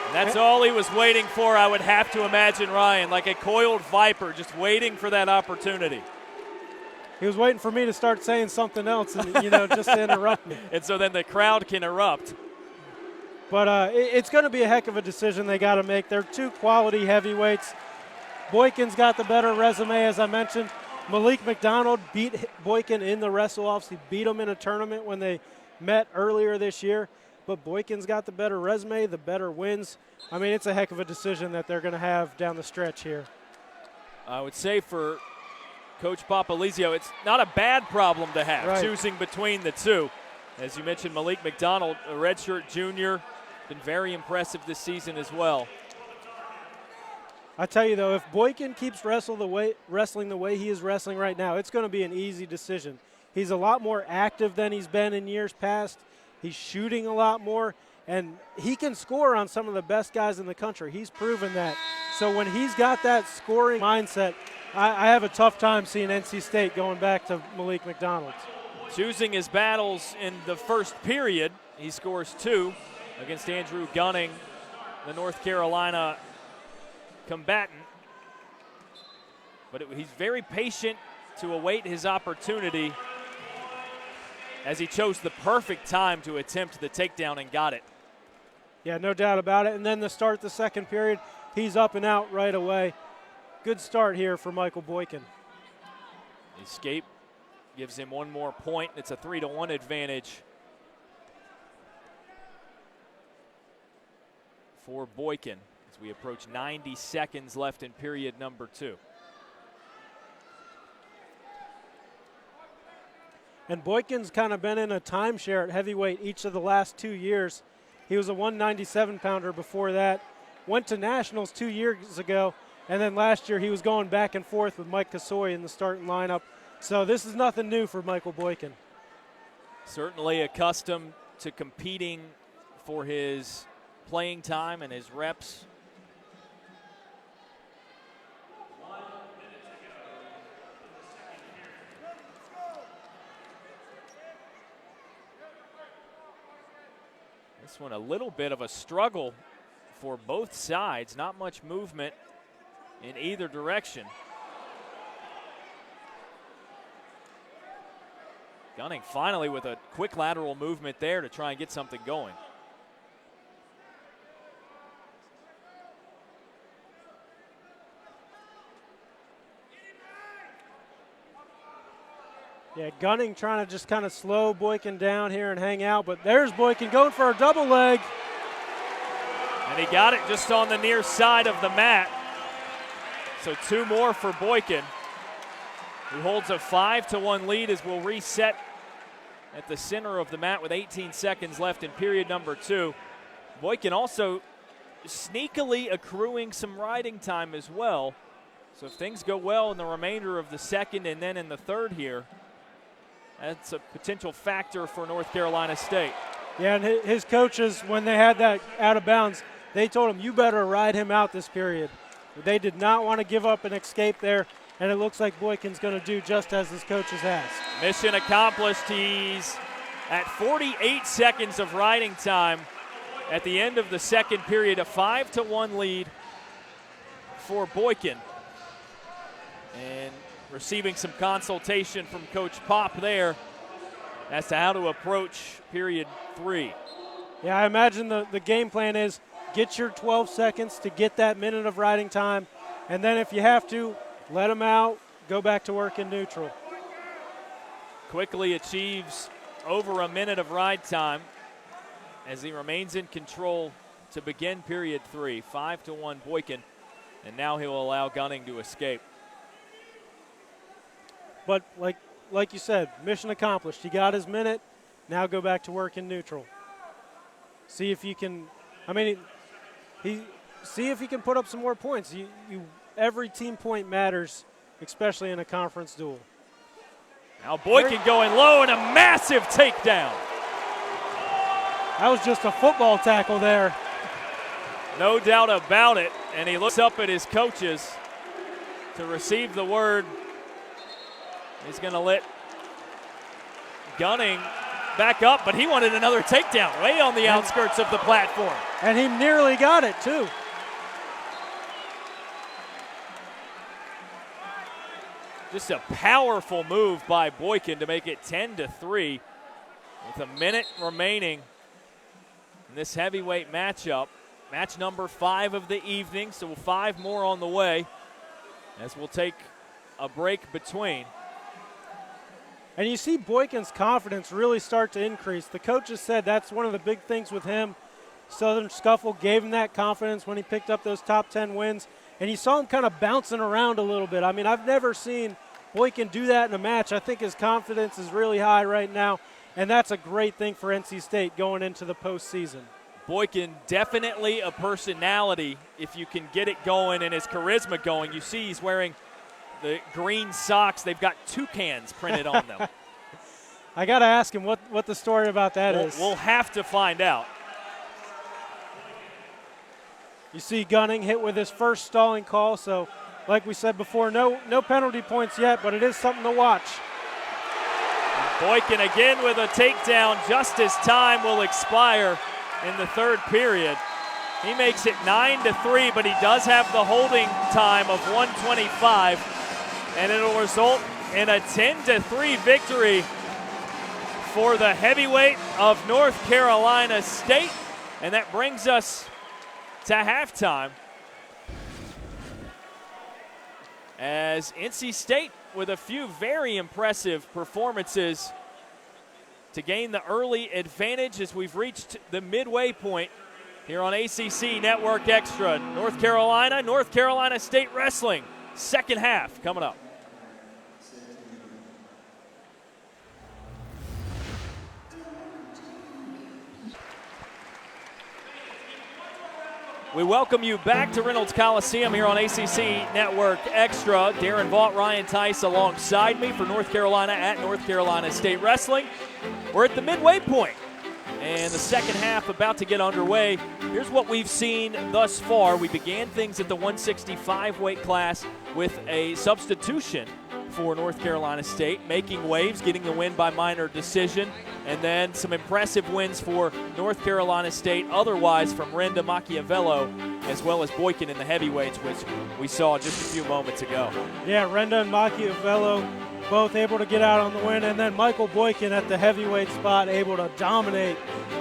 And that's all he was waiting for, I would have to imagine, Ryan, like a coiled viper, just waiting for that opportunity. He was waiting for me to start saying something else, and just to interrupt me. And so then the crowd can erupt. But it's going to be a heck of a decision they got to make. They're 2 quality heavyweights. Boykin's got the better resume, as I mentioned. Malik McDonald beat Boykin in the wrestle-offs. He beat him in a tournament when they met earlier this year. But Boykin's got the better resume, the better wins. I mean, it's a heck of a decision that they're going to have down the stretch here. I would say for Coach Papalizio, it's not a bad problem to have, right, choosing between the two. As you mentioned, Malik McDonald, a redshirt junior, been very impressive this season as well. I tell you, though, if Boykin keeps wrestling the way he is wrestling right now, it's going to be an easy decision. He's a lot more active than he's been in years past. He's shooting a lot more, and he can score on some of the best guys in the country. He's proven that. So when he's got that scoring mindset, I have a tough time seeing NC State going back to Malik McDonald. Choosing his battles in the first period, he scores 2 against Andrew Gunning, the North Carolina combatant. But he's very patient to await his opportunity, as he chose the perfect time to attempt the takedown and got it. Yeah, no doubt about it. And then to start the second period, he's up and out right away. Good start here for Michael Boykin. The escape gives him 1 more point. It's a 3-1 advantage for Boykin as we approach 90 seconds left in period number 2. And Boykin's kind of been in a timeshare at heavyweight each of the last 2 years. He was a 197-pounder before that. Went to nationals 2 years ago, and then last year he was going back and forth with Mike Kasoy in the starting lineup. So this is nothing new for Michael Boykin. Certainly accustomed to competing for his playing time and his reps. This one a little bit of a struggle for both sides. Not much movement in either direction. Gunning finally with a quick lateral movement there to try and get something going. Yeah, Gunning trying to just kind of slow Boykin down here and hang out, but there's Boykin going for a double leg. And he got it just on the near side of the mat. So 2 more for Boykin, who holds a 5-1 lead as we'll reset at the center of the mat with 18 seconds left in period number 2. Boykin also sneakily accruing some riding time as well. So if things go well in the remainder of the second and then in the third here, that's a potential factor for North Carolina State. Yeah, and his coaches, when they had that out of bounds, they told him, you better ride him out this period. They did not want to give up an escape there, and it looks like Boykin's going to do just as his coaches asked. Mission accomplished. He's at 48 seconds of riding time at the end of the second period, a 5-1 lead for Boykin. And receiving some consultation from Coach Pop there as to how to approach period 3. Yeah, I imagine the game plan is get your 12 seconds to get that minute of riding time, and then if you have to, let him out, go back to work in neutral. Quickly achieves over a minute of ride time as he remains in control to begin period 3. 5-1 Boykin, and now he'll allow Gunning to escape. But like you said, mission accomplished. He got his minute. Now go back to work in neutral. See if you can. I mean, see if he can put up some more points. Every team point matters, especially in a conference duel. Now Boykin going low and a massive takedown. That was just a football tackle there. No doubt about it. And he looks up at his coaches to receive the word. He's going to let Gunning back up, but he wanted another takedown way on the outskirts of the platform. And he nearly got it, too. Just a powerful move by Boykin to make it 10-3 with a minute remaining in this heavyweight matchup. Match number 5 of the evening, so 5 more on the way as we'll take a break between. And you see Boykin's confidence really start to increase. The coaches said that's one of the big things with him. Southern Scuffle gave him that confidence when he picked up those top 10 wins. And you saw him kind of bouncing around a little bit. I mean, I've never seen Boykin do that in a match. I think his confidence is really high right now, and that's a great thing for NC State going into the postseason. Boykin definitely a personality if you can get it going and his charisma going. You see he's wearing the green socks. They've got toucans printed on them. I got to ask him what the story about that is. We'll have to find out. You see Gunning hit with his first stalling call, so like we said before, no penalty points yet, but it is something to watch. Boykin again with a takedown just as time will expire in the third period. He makes it 9-3, but he does have the holding time of 1:25, and it'll result in a 10-3 victory for the heavyweight of North Carolina State, and that brings us to halftime as NC State with a few very impressive performances to gain the early advantage as we've reached the midway point here on ACC Network Extra. North Carolina State Wrestling, second half coming up. We welcome you back to Reynolds Coliseum here on ACC Network Extra. Darren Vaught, Ryan Tice alongside me for North Carolina at North Carolina State Wrestling. We're at the midway point, and the second half about to get underway. Here's what we've seen thus far. We began things at the 165 weight class with a substitution for North Carolina State, making waves, getting the win by minor decision, and then some impressive wins for North Carolina State otherwise from Renda Machiavello as well as Boykin in the heavyweights, which we saw just a few moments ago. Yeah, Renda and Machiavello both able to get out on the win, and then Michael Boykin at the heavyweight spot able to dominate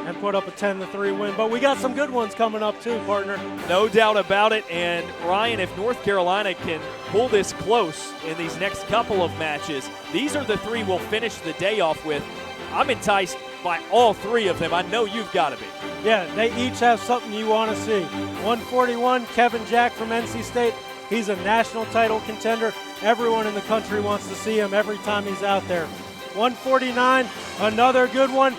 and put up a 10-3 win. But we got some good ones coming up too, partner. No doubt about it. And Ryan, if North Carolina can pull this close in these next couple of matches, these are the three we'll finish the day off with. I'm enticed by all three of them. I know you've got to be. Yeah, they each have something you want to see. 141, Kevin Jack from NC State. He's a national title contender. Everyone in the country wants to see him every time he's out there. 149, another good one.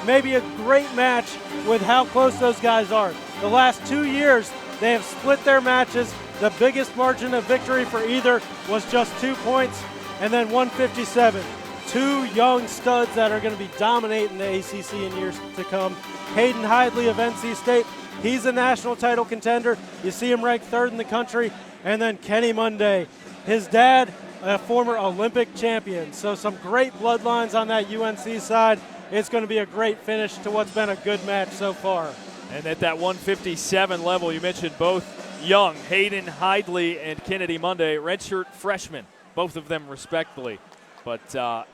Maybe a great match with how close those guys are. The last 2 years, they have split their matches. The biggest margin of victory for either was just 2 points. And then 157, two young studs that are going to be dominating the ACC in years to come. Hayden Hidley of NC State, he's a national title contender. You see him ranked 3rd in the country. And then Kenny Monday, his dad, a former Olympic champion. So some great bloodlines on that UNC side. It's going to be a great finish to what's been a good match so far. And at that 157 level, you mentioned both young, Hayden Hidley and Kennedy Monday, redshirt freshmen, both of them respectively. But a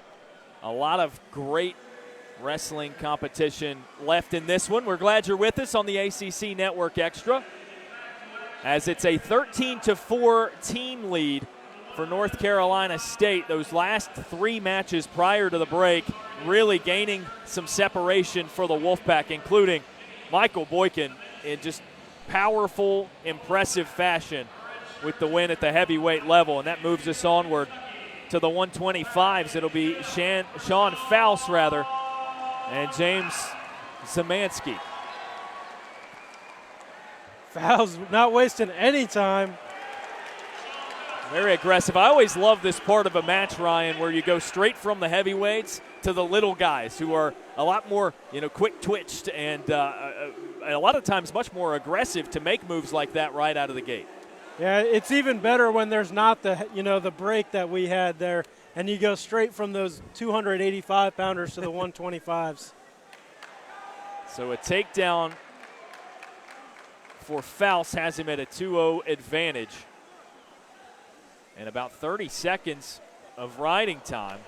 lot of great wrestling competition left in this one. We're glad you're with us on the ACC Network Extra, as it's a 13-4 team lead for North Carolina State. Those last 3 matches prior to the break really gaining some separation for the Wolfpack, including Michael Boykin in just powerful, impressive fashion with the win at the heavyweight level. And that moves us onward to the 125s. It'll be Sean Faust, and James Zemansky. Faust not wasting any time. Very aggressive. I always love this part of a match, Ryan, where you go straight from the heavyweights to the little guys who are a lot more, quick-twitched and a lot of times much more aggressive to make moves like that right out of the gate. Yeah, it's even better when there's not the break that we had there, and you go straight from those 285-pounders to the 125s. So a takedown for Faust has him at a 2-0 advantage. And about 30 seconds of riding time.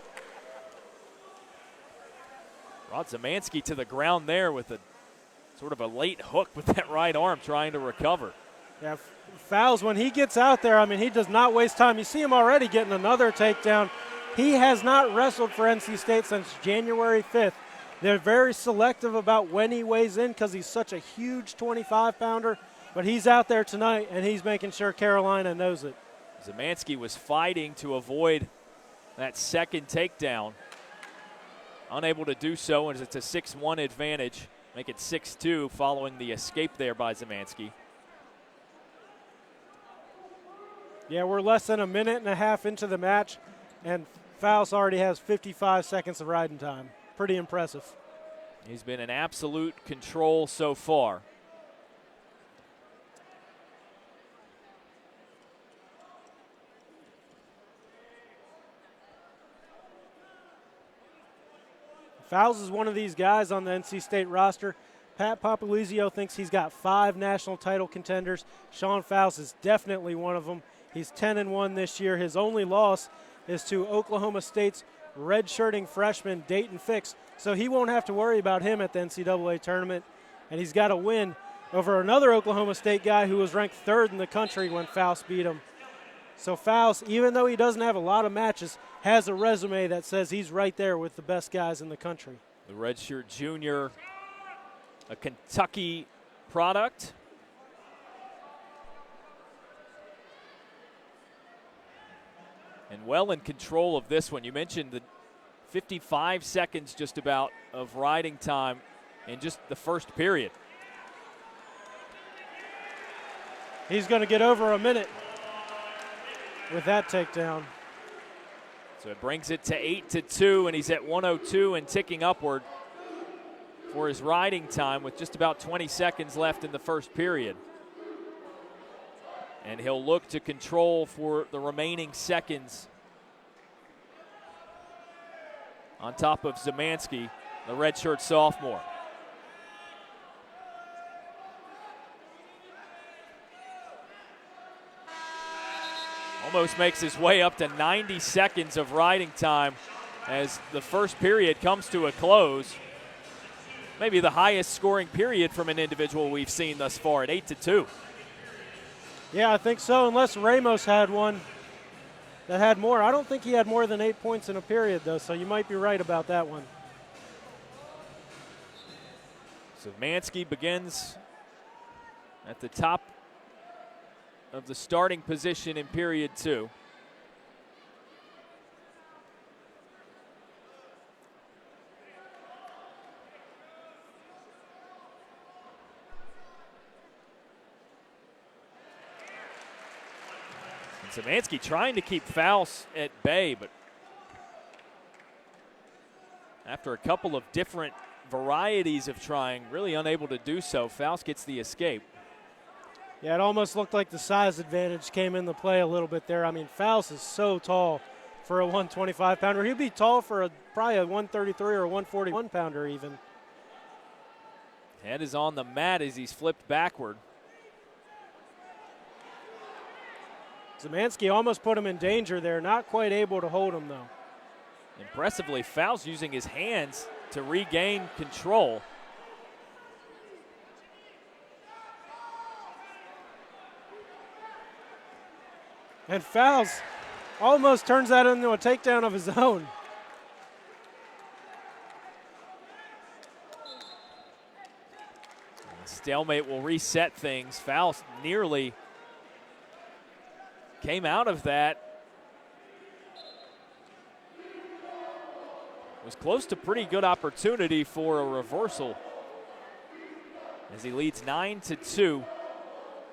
Rod Zemansky to the ground there with a sort of a late hook with that right arm trying to recover. Yeah, Faust, when he gets out there, he does not waste time. You see him already getting another takedown. He has not wrestled for NC State since January 5th. They're very selective about when he weighs in because he's such a huge 25-pounder. But he's out there tonight, and he's making sure Carolina knows it. Zemansky was fighting to avoid that second takedown. Unable to do so, and it's a 6-1 advantage. Make it 6-2 following the escape there by Zemansky. Yeah, we're less than a minute and a half into the match, and Faust already has 55 seconds of riding time. Pretty impressive. He's been in absolute control so far. Faust is one of these guys on the NC State roster. Pat Populizio thinks he's got 5 national title contenders. Sean Faust is definitely one of them. He's 10-1 this year. His only loss is to Oklahoma State's redshirting freshman Dayton Fix, so he won't have to worry about him at the NCAA tournament. And he's got a win over another Oklahoma State guy who was ranked 3rd in the country when Faust beat him. So Faust, even though he doesn't have a lot of matches, has a resume that says he's right there with the best guys in the country. The redshirt junior, a Kentucky product. And well in control of this one. You mentioned the 55 seconds just about of riding time in just the first period. He's going to get over a minute with that takedown. So it brings it to 8-2, and he's at 102 and ticking upward for his riding time with just about 20 seconds left in the first period. And he'll look to control for the remaining seconds on top of Zemansky, the redshirt sophomore. Almost makes his way up to 90 seconds of riding time as the first period comes to a close. Maybe the highest scoring period from an individual we've seen thus far at 8-2. Yeah, I think so, unless Ramos had one that had more. I don't think he had more than 8 points in a period, though, so you might be right about that one. Zemansky begins at the top of the starting position in period 2. Zemansky trying to keep Faust at bay, but after a couple of different varieties of trying, really unable to do so. Faust gets the escape. Yeah, it almost looked like the size advantage came into play a little bit there. I mean, Faust is so tall for a 125-pounder. He'd be tall for probably a 133 or a 141-pounder even. Head is on the mat as he's flipped backward. Zemansky almost put him in danger there, not quite able to hold him, though. Impressively, Faust using his hands to regain control. And Faust almost turns that into a takedown of his own. The stalemate will reset things. Faust nearly came out of that. Was close to pretty good opportunity for a reversal as he leads 9-2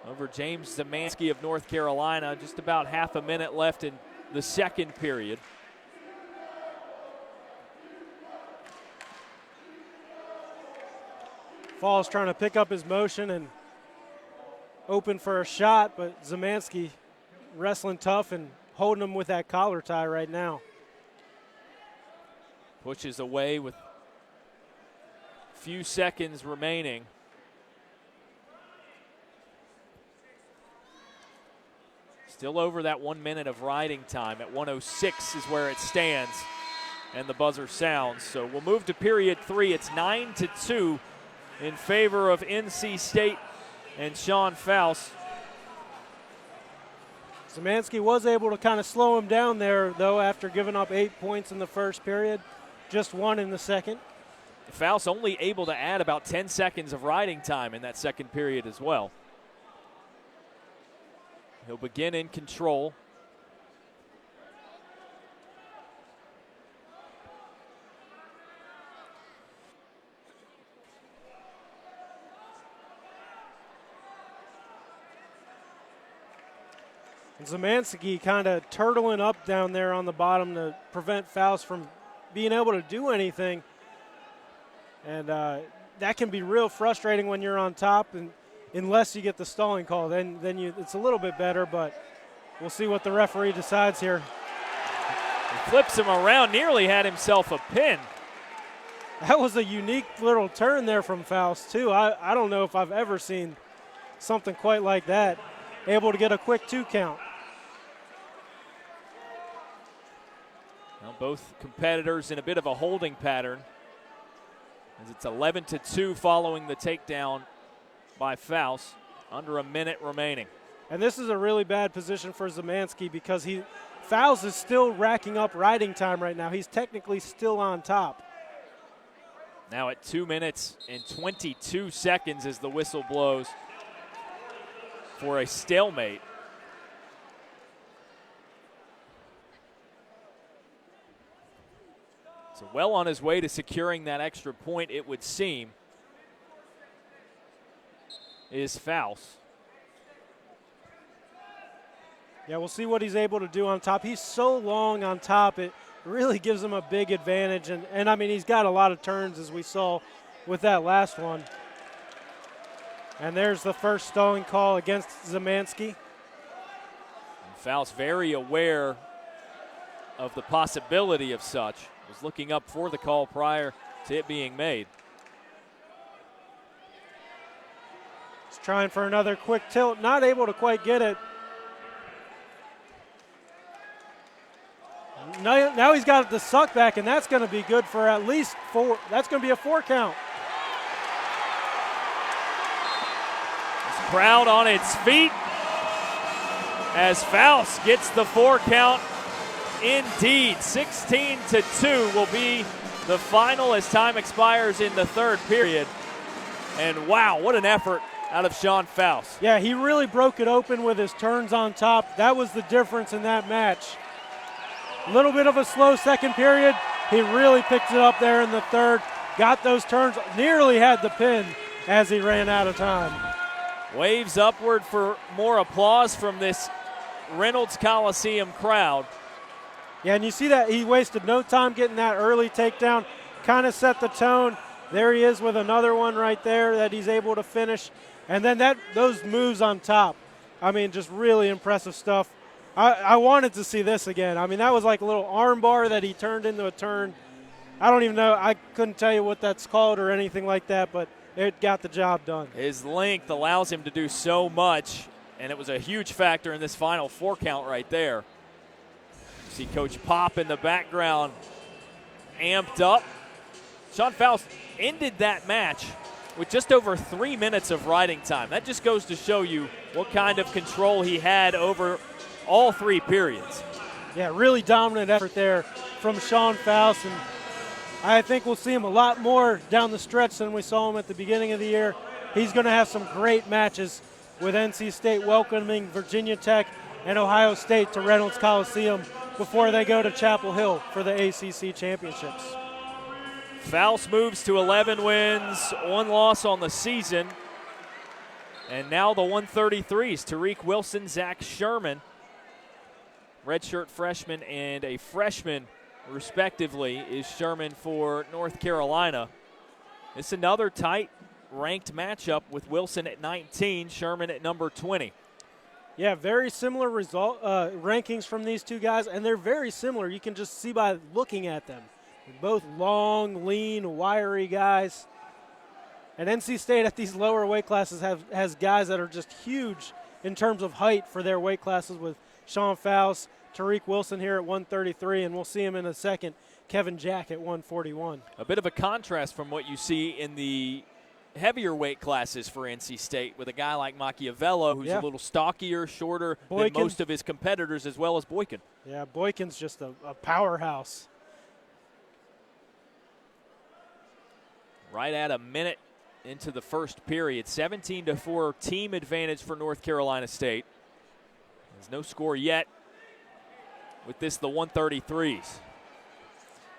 over James Zemansky of North Carolina. Just about half a minute left in the second period. Fall's trying to pick up his motion and open for a shot, but Zemansky wrestling tough and holding him with that collar tie right now. Pushes away with few seconds remaining. Still over that 1 minute of riding time. At 1:06 is where it stands, and the buzzer sounds. So we'll move to period 3. It's 9-2 in favor of NC State and Sean Faust. Zemansky was able to kind of slow him down there, though, after giving up 8 points in the first period, just 1 in the second. Faust only able to add about 10 seconds of riding time in that second period as well. He'll begin in control. And Zemansky kind of turtling up down there on the bottom to prevent Faust from being able to do anything. And that can be real frustrating when you're on top, and unless you get the stalling call. Then it's a little bit better, but we'll see what the referee decides here. He flips him around, nearly had himself a pin. That was a unique little turn there from Faust, too. I don't know if I've ever seen something quite like that. Able to get a quick 2 count. Well, both competitors in a bit of a holding pattern, as it's 11-2 following the takedown by Faust. Under a minute remaining. And this is a really bad position for Zemansky because Faust is still racking up riding time right now. He's technically still on top. Now at 2 minutes and 22 seconds as the whistle blows for a stalemate. So well on his way to securing that extra point, it would seem, is Faust. Yeah, we'll see what he's able to do on top. He's so long on top, it really gives him a big advantage. And I mean, he's got a lot of turns, as we saw with that last one. And there's the first stalling call against Zemansky. Faust very aware of the possibility of such. Was looking up for the call prior to it being made. He's trying for another quick tilt, not able to quite get it. Now he's got the suck back, and that's going to be good for at least 4. That's going to be a 4 count. This crowd on its feet as Faust gets the 4 count. Indeed, 16-2 will be the final as time expires in the third period. And wow, what an effort out of Sean Faust. Yeah, he really broke it open with his turns on top. That was the difference in that match. A little bit of a slow second period. He really picked it up there in the third. Got those turns, nearly had the pin as he ran out of time. Waves upward for more applause from this Reynolds Coliseum crowd. Yeah, and you see that he wasted no time getting that early takedown, kind of set the tone. There he is with another one right there that he's able to finish. And then those moves on top, I mean, just really impressive stuff. I wanted to see this again. I mean, that was like a little arm bar that he turned into a turn. I don't even know. I couldn't tell you what that's called or anything like that, but it got the job done. His length allows him to do so much, and it was a huge factor in this final 4 count right there. See Coach Pop in the background, amped up. Sean Faust ended that match with just over 3 minutes of riding time. That just goes to show you what kind of control he had over all 3 periods. Yeah, really dominant effort there from Sean Faust, and I think we'll see him a lot more down the stretch than we saw him at the beginning of the year. He's going to have some great matches with NC State welcoming Virginia Tech and Ohio State to Reynolds Coliseum before they go to Chapel Hill for the ACC championships. Faust moves to 11 wins, 1 loss on the season. And now the 133s, Tariq Wilson, Zach Sherman, redshirt freshman and a freshman respectively, is Sherman for North Carolina. It's another tight ranked matchup with Wilson at 19, Sherman at number 20. Yeah, very similar rankings from these two guys, and they're very similar. You can just see by looking at them. They're both long, lean, wiry guys. And NC State at these lower weight classes has guys that are just huge in terms of height for their weight classes, with Sean Faust, Tariq Wilson here at 133, and we'll see him in a second, Kevin Jack at 141. A bit of a contrast from what you see in the heavier weight classes for NC State, with a guy like Machiavello, who's a little stockier, shorter than most of his competitors, as well as Boykin. Yeah, Boykin's just a powerhouse. Right at a minute into the first period, 17-4 team advantage for North Carolina State. There's no score yet with this, the 133s.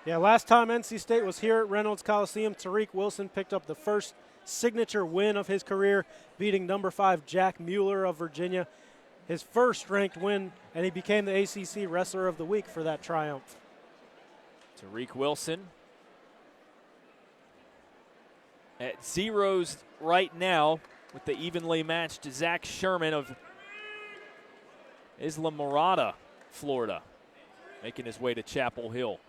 Yeah, last time NC State was here at Reynolds Coliseum, Tariq Wilson picked up the first signature win of his career, beating number 5 Jack Mueller of Virginia. His first ranked win, and he became the ACC Wrestler of the Week for that triumph. Tariq Wilson at zeros right now with the evenly matched Zach Sherman of Islamorada, Florida, making his way to Chapel Hill.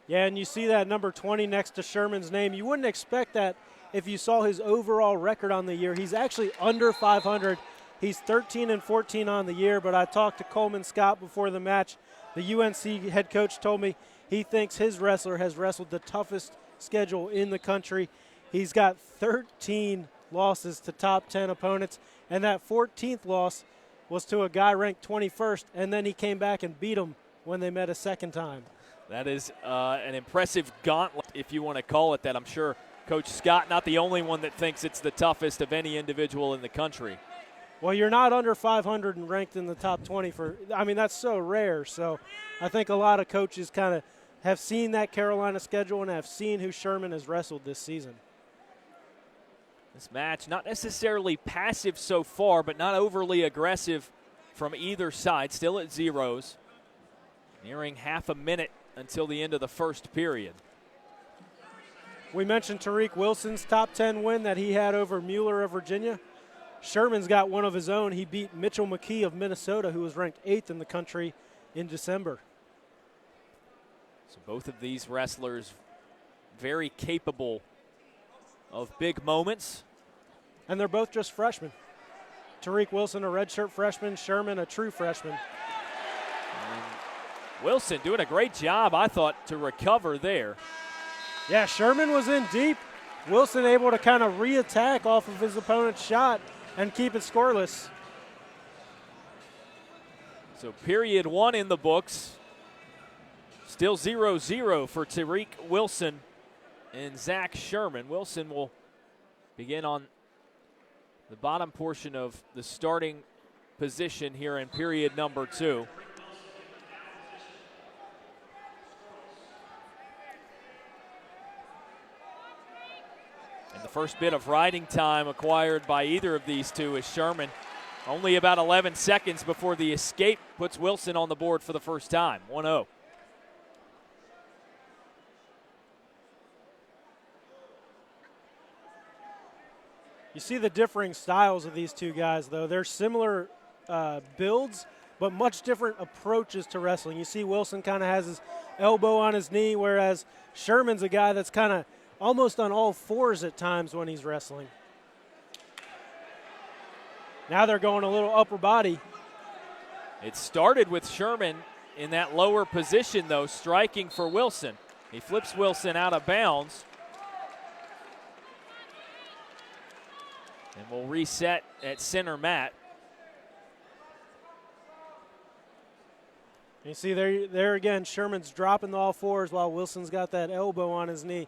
Yeah, and you see that number 20 next to Sherman's name. You wouldn't expect that if you saw his overall record on the year. He's actually under 500. He's 13-14 on the year, but I talked to Coleman Scott before the match. The UNC head coach told me he thinks his wrestler has wrestled the toughest schedule in the country. He's got 13 losses to top 10 opponents, and that 14th loss was to a guy ranked 21st, and then he came back and beat him when they met a second time. That is an impressive gauntlet, if you want to call it that. I'm sure Coach Scott not the only one that thinks it's the toughest of any individual in the country. Well, you're not under 500 and ranked in the top 20 that's so rare. So I think a lot of coaches kind of have seen that Carolina schedule and have seen who Sherman has wrestled this season. This match not necessarily passive so far, but not overly aggressive from either side, still at zeros. Nearing half a minute until the end of the first period. We mentioned Tariq Wilson's top 10 win that he had over Mueller of Virginia. Sherman's got one of his own. He beat Mitchell McKee of Minnesota, who was ranked 8th in the country in December. So both of these wrestlers very capable of big moments. And they're both just freshmen. Tariq Wilson, a redshirt freshman. Sherman, a true freshman. And Wilson doing a great job, I thought, to recover there. Yeah, Sherman was in deep. Wilson able to kind of re-attack off of his opponent's shot and keep it scoreless. So period one in the books. Still 0-0 for Tariq Wilson and Zach Sherman. Wilson will begin on the bottom portion of the starting position here in period number 2. And the first bit of riding time acquired by either of these two is Sherman. Only about 11 seconds before the escape puts Wilson on the board for the first time, 1-0. You see the differing styles of these two guys, though. They're similar builds, but much different approaches to wrestling. You see Wilson kind of has his elbow on his knee, whereas Sherman's a guy that's kind of almost on all fours at times when he's wrestling. Now they're going a little upper body. It started with Sherman in that lower position, though, striking for Wilson. He flips Wilson out of bounds. And we'll reset at center mat. You see there again, Sherman's dropping the all fours while Wilson's got that elbow on his knee.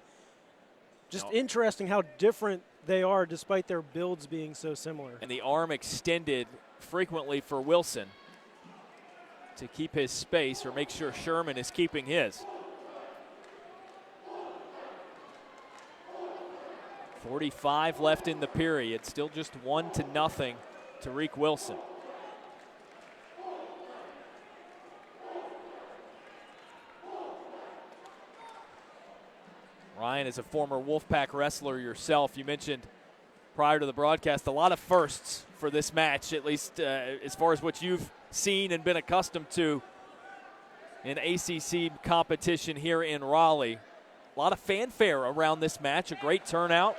Just interesting how different they are despite their builds being so similar. And the arm extended frequently for Wilson to keep his space or make sure Sherman is keeping his. 45 left in the period, still just 1-0 Tariq Wilson. Ryan, as a former Wolfpack wrestler yourself, you mentioned prior to the broadcast a lot of firsts for this match, at least as far as what you've seen and been accustomed to in ACC competition here in Raleigh. A lot of fanfare around this match, a great turnout.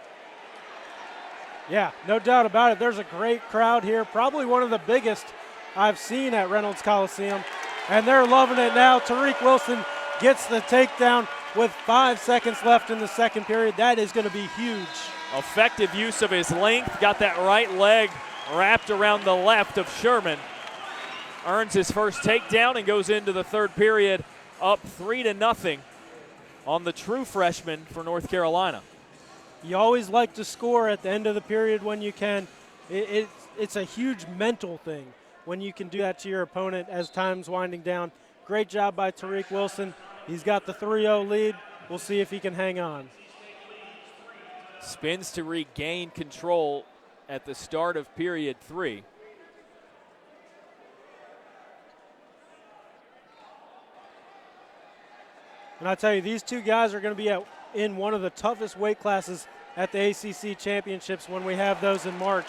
Yeah, no doubt about it. There's a great crowd here, probably one of the biggest I've seen at Reynolds Coliseum, and they're loving it now. Tariq Wilson gets the takedown with 5 seconds left in the second period. That is going to be huge. Effective use of his length, got that right leg wrapped around the left of Sherman. Earns his first takedown and goes into the third period up 3-0 on the true freshman for North Carolina. You always like to score at the end of the period when you can. It's a huge mental thing when you can do that to your opponent as time's winding down. Great job by Tariq Wilson. He's got the 3-0 lead. We'll see if he can hang on. Spins to regain control at the start of period 3. And I tell you, these two guys are going to be in one of the toughest weight classes at the ACC championships when we have those in March.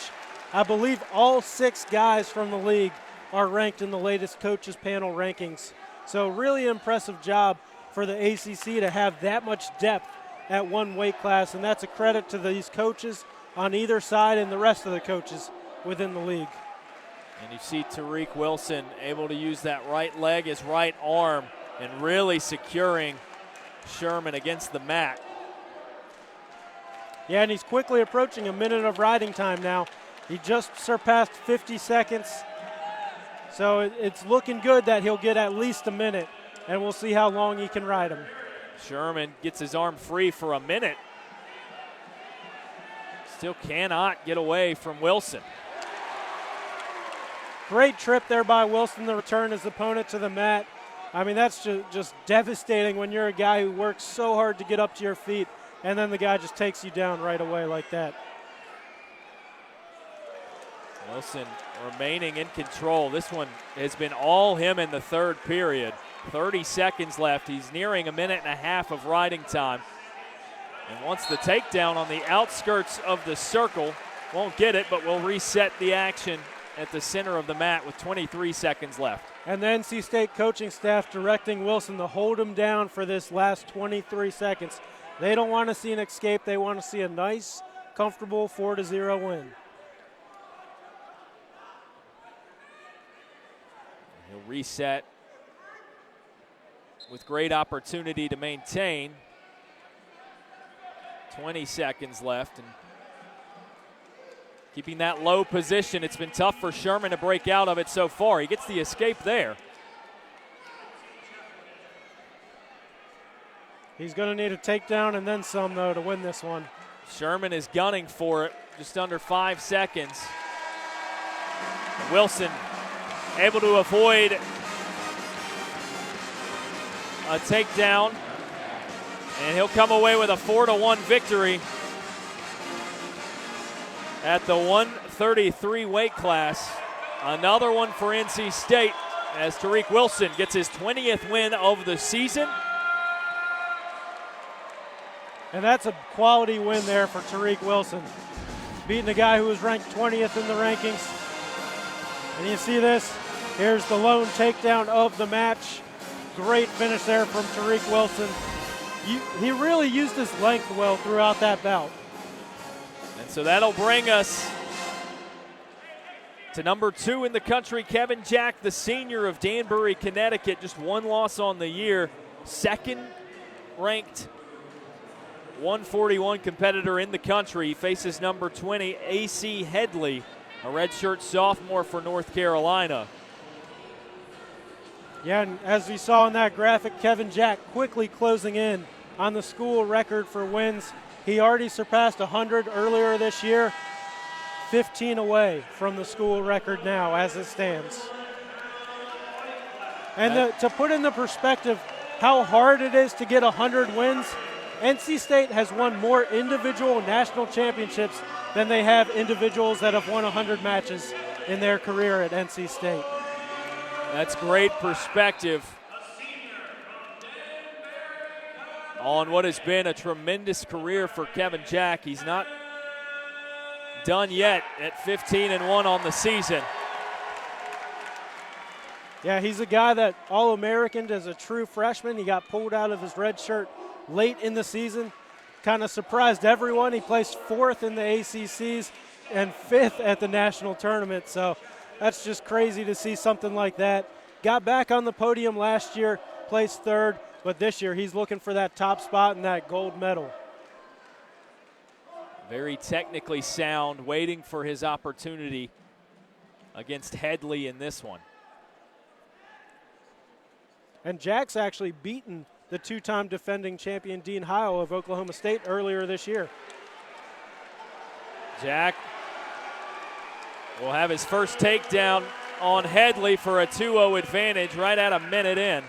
I believe all 6 guys from the league are ranked in the latest coaches panel rankings. So really impressive job for the ACC to have that much depth at one weight class, and that's a credit to these coaches on either side and the rest of the coaches within the league. And you see Tariq Wilson able to use that right leg, his right arm, and really securing Sherman against the mat. Yeah, and he's quickly approaching a minute of riding time now. He just surpassed 50 seconds. So it's looking good that he'll get at least a minute, and we'll see how long he can ride him. Sherman gets his arm free for a minute. Still cannot get away from Wilson. Great trip there by Wilson to return his opponent to the mat. I mean, that's just devastating when you're a guy who works so hard to get up to your feet, and then the guy just takes you down right away like that. Wilson remaining in control. This one has been all him in the third period. 30 seconds left. He's nearing a minute and a half of riding time. And wants the takedown on the outskirts of the circle. Won't get it, but will reset the action at the center of the mat with 23 seconds left. And the NC State coaching staff directing Wilson to hold him down for this last 23 seconds. They don't want to see an escape. They want to see a nice, comfortable 4-0 win. He'll reset with great opportunity to maintain. 20 seconds left. And keeping that low position, it's been tough for Sherman to break out of it so far. He gets the escape there. He's going to need a takedown and then some, though, to win this one. Sherman is gunning for it, just under 5 seconds. Wilson able to avoid a takedown, and he'll come away with a 4-1 victory at the 133 weight class. Another one for NC State as Tariq Wilson gets his 20th win of the season. And that's a quality win there for Tariq Wilson, beating a guy who was ranked 20th in the rankings. And you see this, here's the lone takedown of the match. Great finish there from Tariq Wilson. He really used his length well throughout that bout. And so that'll bring us to number 2 in the country, Kevin Jack, the senior of Danbury, Connecticut. Just one loss on the year. Second ranked 141 competitor in the country. He faces number 20, A.C. Headley, a redshirt sophomore for North Carolina. Yeah, and as we saw in that graphic, Kevin Jack quickly closing in on the school record for wins. He already surpassed 100 earlier this year, 15 away from the school record now as it stands. And to put into perspective how hard it is to get 100 wins, NC State has won more individual national championships than they have individuals that have won 100 matches in their career at NC State. That's great perspective on what has been a tremendous career for Kevin Jack. He's not done yet at 15-1 on the season. Yeah, he's a guy that All-Americaned as a true freshman. He got pulled out of his red shirt late in the season. Kind of surprised everyone. He placed 4th in the ACCs and 5th at the national tournament. So that's just crazy to see something like that. Got back on the podium last year, placed 3rd, but this year he's looking for that top spot and that gold medal. Very technically sound, waiting for his opportunity against Headley in this one. And Jack's actually beaten the 2-time defending champion Dean Heil of Oklahoma State earlier this year. Jack will have his first takedown on Headley for a 2-0 advantage right at a minute in.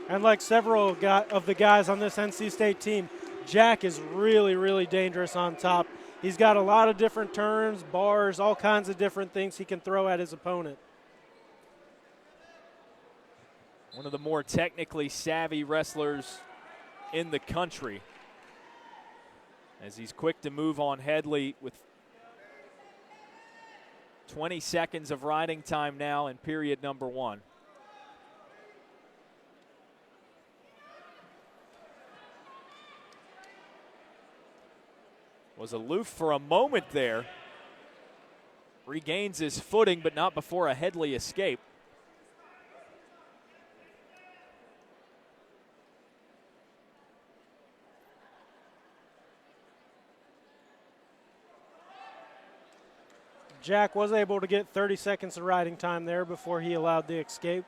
And like several of the guys on this NC State team, Jack is really, really dangerous on top. He's got a lot of different turns, bars, all kinds of different things he can throw at his opponent. One of the more technically savvy wrestlers in the country, as he's quick to move on Headley with 20 seconds of riding time now in period number 1. Was aloof for a moment there. Regains his footing, but not before a Headley escape. Jack was able to get 30 seconds of riding time there before he allowed the escape.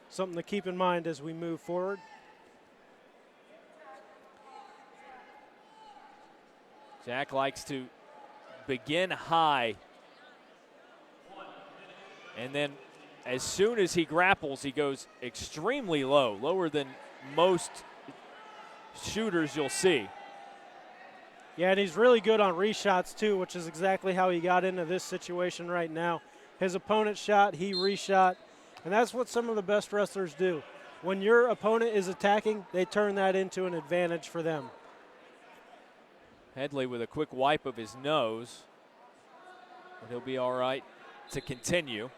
Something to keep in mind as we move forward. Jack likes to begin high, and then as soon as he grapples, he goes extremely low, lower than most shooters you'll see. Yeah, and he's really good on reshots too, which is exactly how he got into this situation right now. His opponent shot, he reshot, and that's what some of the best wrestlers do. When your opponent is attacking, they turn that into an advantage for them. Headley with a quick wipe of his nose, but he'll be all right to continue.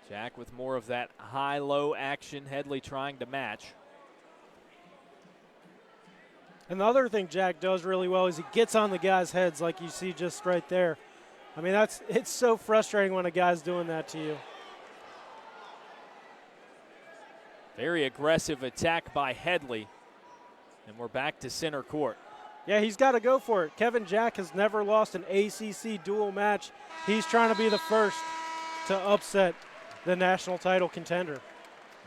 Jack with more of that high-low action. Headley trying to match. And the other thing Jack does really well is he gets on the guys' heads like you see just right there. I mean, it's so frustrating when a guy's doing that to you. Very aggressive attack by Headley. And we're back to center court. Yeah, he's got to go for it. Kevin Jack has never lost an ACC dual match. He's trying to be the first to upset the national title contender.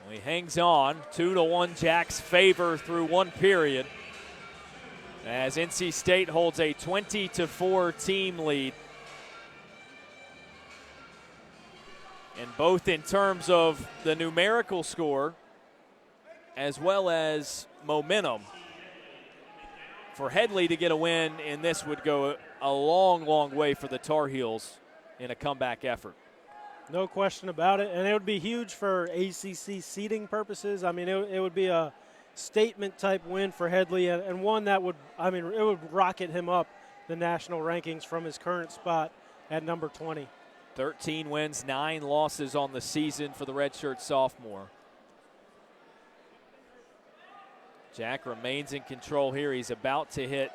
Well, he hangs on, 2-1 Jack's favor through one period, as NC State holds a 20-4 team lead. And both in terms of the numerical score as well as momentum. For Headley to get a win in this would go a long, long way for the Tar Heels in a comeback effort. No question about it, and it would be huge for ACC seeding purposes. I mean, it would be a statement-type win for Headley, and one that would, I mean, it would rocket him up the national rankings from his current spot at number 20. 13 wins, 9 losses on the season for the redshirt sophomore. Jack remains in control here. He's about to hit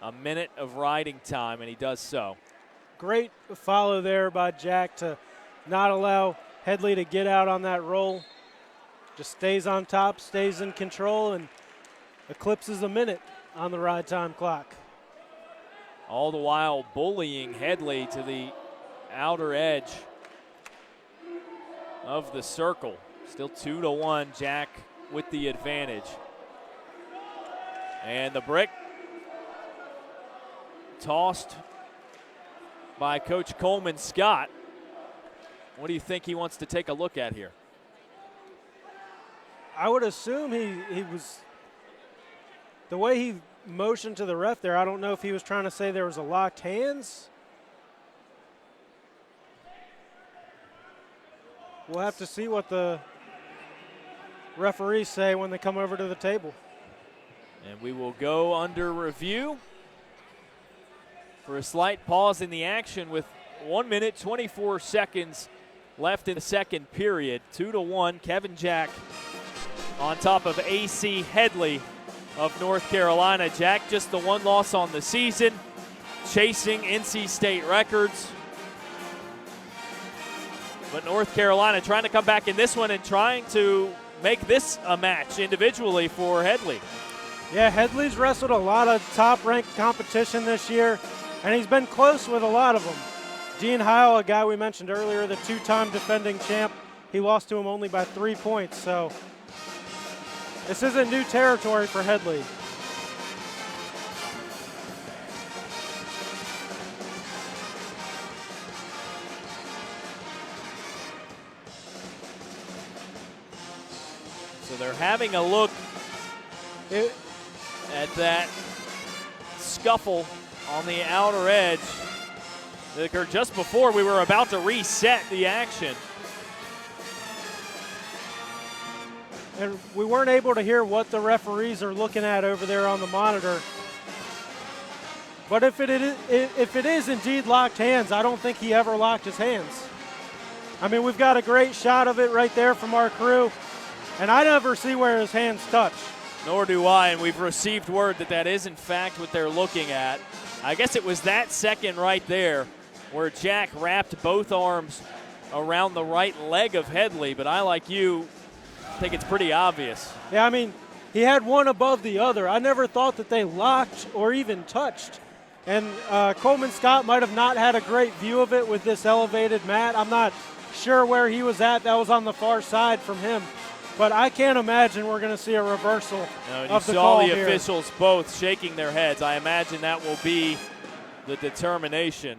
a minute of riding time, and he does so. Great follow there by Jack to not allow Headley to get out on that roll. Just stays on top, stays in control, and eclipses a minute on the ride time clock. All the while bullying Headley to the outer edge of the circle. Still 2-1, Jack with the advantage. And the brick tossed by Coach Coleman Scott. What do you think he wants to take a look at here? I would assume he was, the way he motioned to the ref there, I don't know if he was trying to say there was a locked hands. We'll have to see what the referees say when they come over to the table. And we will go under review for a slight pause in the action with 1 minute, 24 seconds left in the second period. 2-1, Kevin Jack on top of AC Headley of North Carolina. Jack just the one loss on the season, chasing NC State records. But North Carolina trying to come back in this one and trying to make this a match individually for Headley. Yeah, Headley's wrestled a lot of top-ranked competition this year, and he's been close with a lot of them. Dean Heil, a guy we mentioned earlier, the two-time defending champ, he lost to him only by 3 points. So this isn't new territory for Headley. So they're having a look at that scuffle on the outer edge that occurred just before we were about to reset the action. And we weren't able to hear what the referees are looking at over there on the monitor. But if it is indeed locked hands, I don't think he ever locked his hands. I mean, we've got a great shot of it right there from our crew, and I never see where his hands touch. Nor do I, and we've received word that that is in fact what they're looking at. I guess it was that second right there where Jack wrapped both arms around the right leg of Headley, but I, like you, think it's pretty obvious. Yeah, I mean, he had one above the other. I never thought that they locked or even touched. And Coleman Scott might have not had a great view of it with this elevated mat. I'm not sure where he was at. That was on the far side from him. But I can't imagine we're going to see a reversal of the you saw call the here. officials both shaking their heads. I imagine that will be the determination.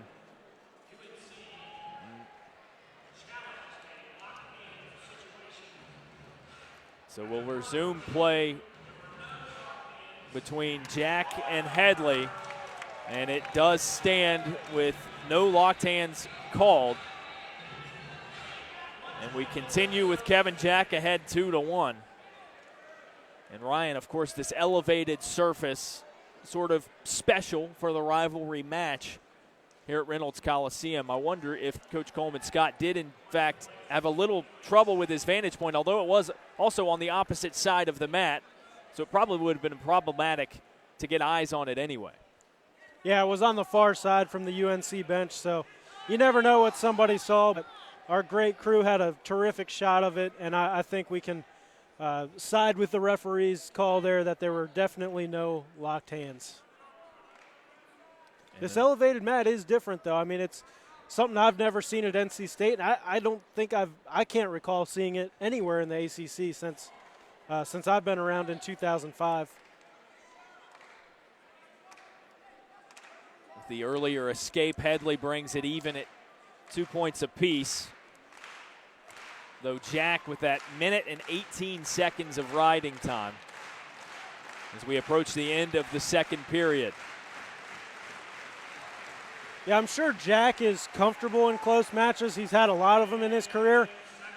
So we'll resume play between Jack and Headley, and it does stand with no locked hands called. And we continue with Kevin Jack ahead 2-1. And Ryan, of course, this elevated surface, sort of special for the rivalry match here at Reynolds Coliseum. I wonder if Coach Coleman Scott did, in fact, have a little trouble with his vantage point, although it was also on the opposite side of the mat. So it probably would have been problematic to get eyes on it anyway. Yeah, it was on the far side from the UNC bench, so you never know what somebody saw. But our great crew had a terrific shot of it, and I think we can side with the referee's call there that there were definitely no locked hands. This elevated mat is different, though. I mean, it's something I've never seen at NC State. I don't think I can't recall seeing it anywhere in the ACC since I've been around in 2005. With the earlier escape, Headley brings it even at 2 points apiece. Though Jack with that minute and 18 seconds of riding time as we approach the end of the second period. Yeah, I'm sure Jack is comfortable in close matches. He's had a lot of them in his career.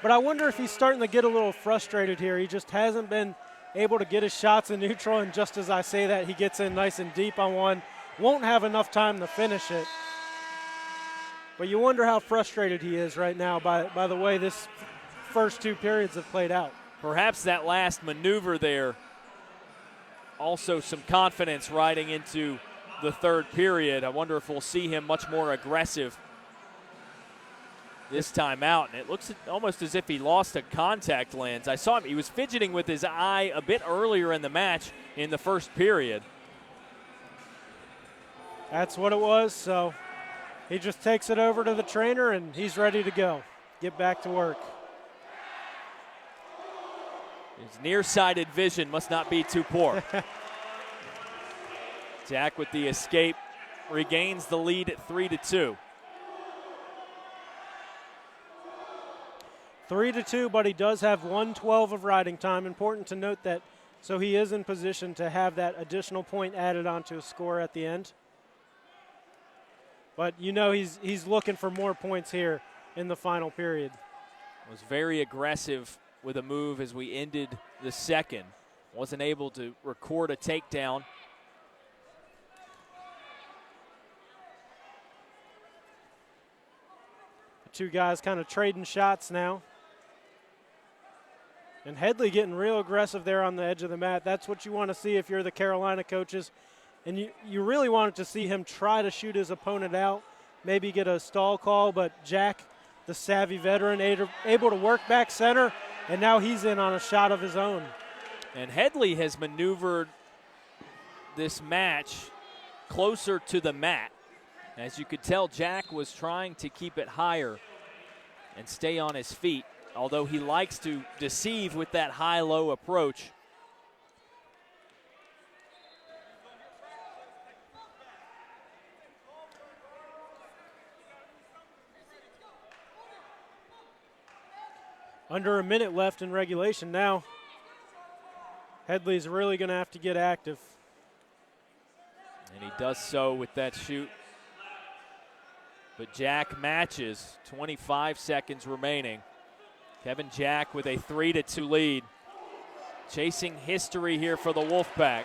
But I wonder if he's starting to get a little frustrated here. He just hasn't been able to get his shots in neutral, and just as I say that, he gets in nice and deep on one. Won't have enough time to finish it. But you wonder how frustrated he is right now by the way this first two periods have played out. Perhaps that last maneuver there, also some confidence riding into the third period. I wonder if we'll see him much more aggressive this time out. And it looks almost as if he lost a contact lens. I saw him, he was fidgeting with his eye a bit earlier in the match in the first period. That's what it was, so he just takes it over to the trainer and he's ready to go. Get back to work. His nearsighted vision must not be too poor. Jack with the escape regains the lead at 3-2. 3-2, but he does have 1:12 of riding time. Important to note that, so he is in position to have that additional point added onto a score at the end. But you know he's looking for more points here in the final period. Was very aggressive with a move as we ended the second. Wasn't able to record a takedown. The two guys kind of trading shots now. And Headley getting real aggressive there on the edge of the mat. That's what you want to see if you're the Carolina coaches. And you really wanted to see him try to shoot his opponent out, maybe get a stall call, but Jack, the savvy veteran, able to work back center, and now he's in on a shot of his own. And Headley has maneuvered this match closer to the mat. As you could tell, Jack was trying to keep it higher and stay on his feet, although he likes to deceive with that high-low approach. Under a minute left in regulation now. Headley's really going to have to get active. And he does so with that shoot. But Jack matches, 25 seconds remaining. Kevin Jack with a 3-2 lead. Chasing history here for the Wolfpack.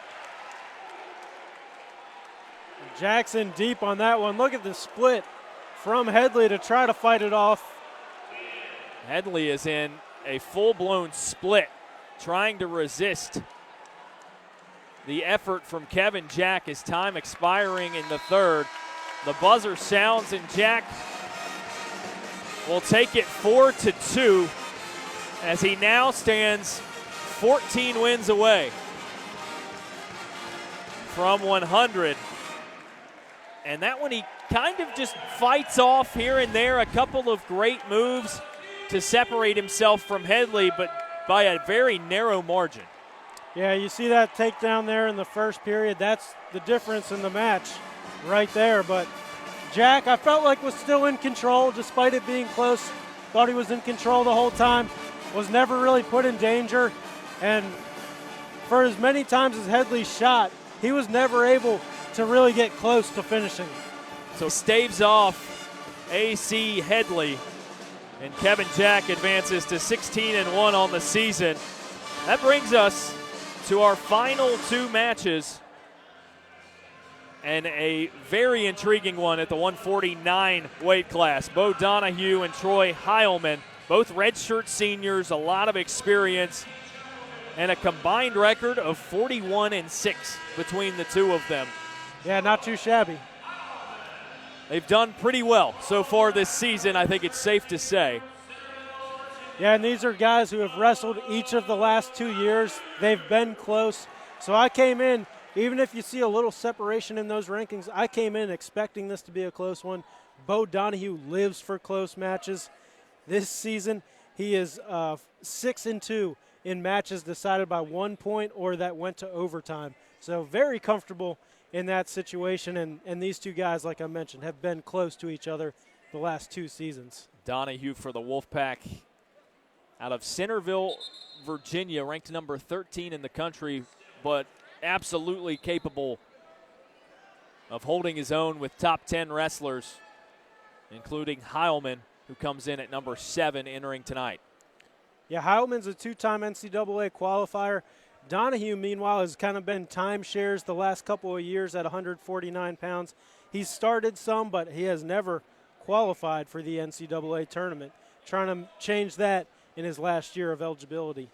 Jackson deep on that one. Look at the split from Headley to try to fight it off. Headley is in a full-blown split, trying to resist the effort from Kevin Jack. His time expiring in the third. The buzzer sounds, and Jack will take it 4-2 as he now stands 14 wins away from 100. And that one he kind of just fights off here and there, a couple of great moves to separate himself from Headley, but by a very narrow margin. Yeah, you see that takedown there in the first period. That's the difference in the match right there. But Jack, I felt like was still in control despite it being close. Thought he was in control the whole time. Was never really put in danger. And for as many times as Headley shot, he was never able to really get close to finishing. So staves off AC Headley, and Kevin Jack advances to 16-1 on the season. That brings us to our final two matches, and a very intriguing one at the 149 weight class. Bo Donahue and Troy Heilman, both redshirt seniors, a lot of experience, and a combined record of 41-6 between the two of them. Yeah, not too shabby. They've done pretty well so far this season, I think it's safe to say. Yeah, and these are guys who have wrestled each of the last 2 years. They've been close. So I came in, even if you see a little separation in those rankings, I came in expecting this to be a close one. Bo Donahue lives for close matches. This season, he is 6-2 in matches decided by 1 point or that went to overtime. So very comfortable in that situation. And these two guys, like I mentioned, have been close to each other the last 2 seasons. Donahue for the Wolfpack, out of Centerville, Virginia, ranked number 13 in the country, but absolutely capable of holding his own with top 10 wrestlers, including Heilman, who comes in at number 7 entering tonight. Yeah, Heilman's a 2-time NCAA qualifier. Donahue, meanwhile, has kind of been timeshares the last couple of years at 149 pounds. He's started some, but he has never qualified for the NCAA tournament. Trying to change that in his last year of eligibility.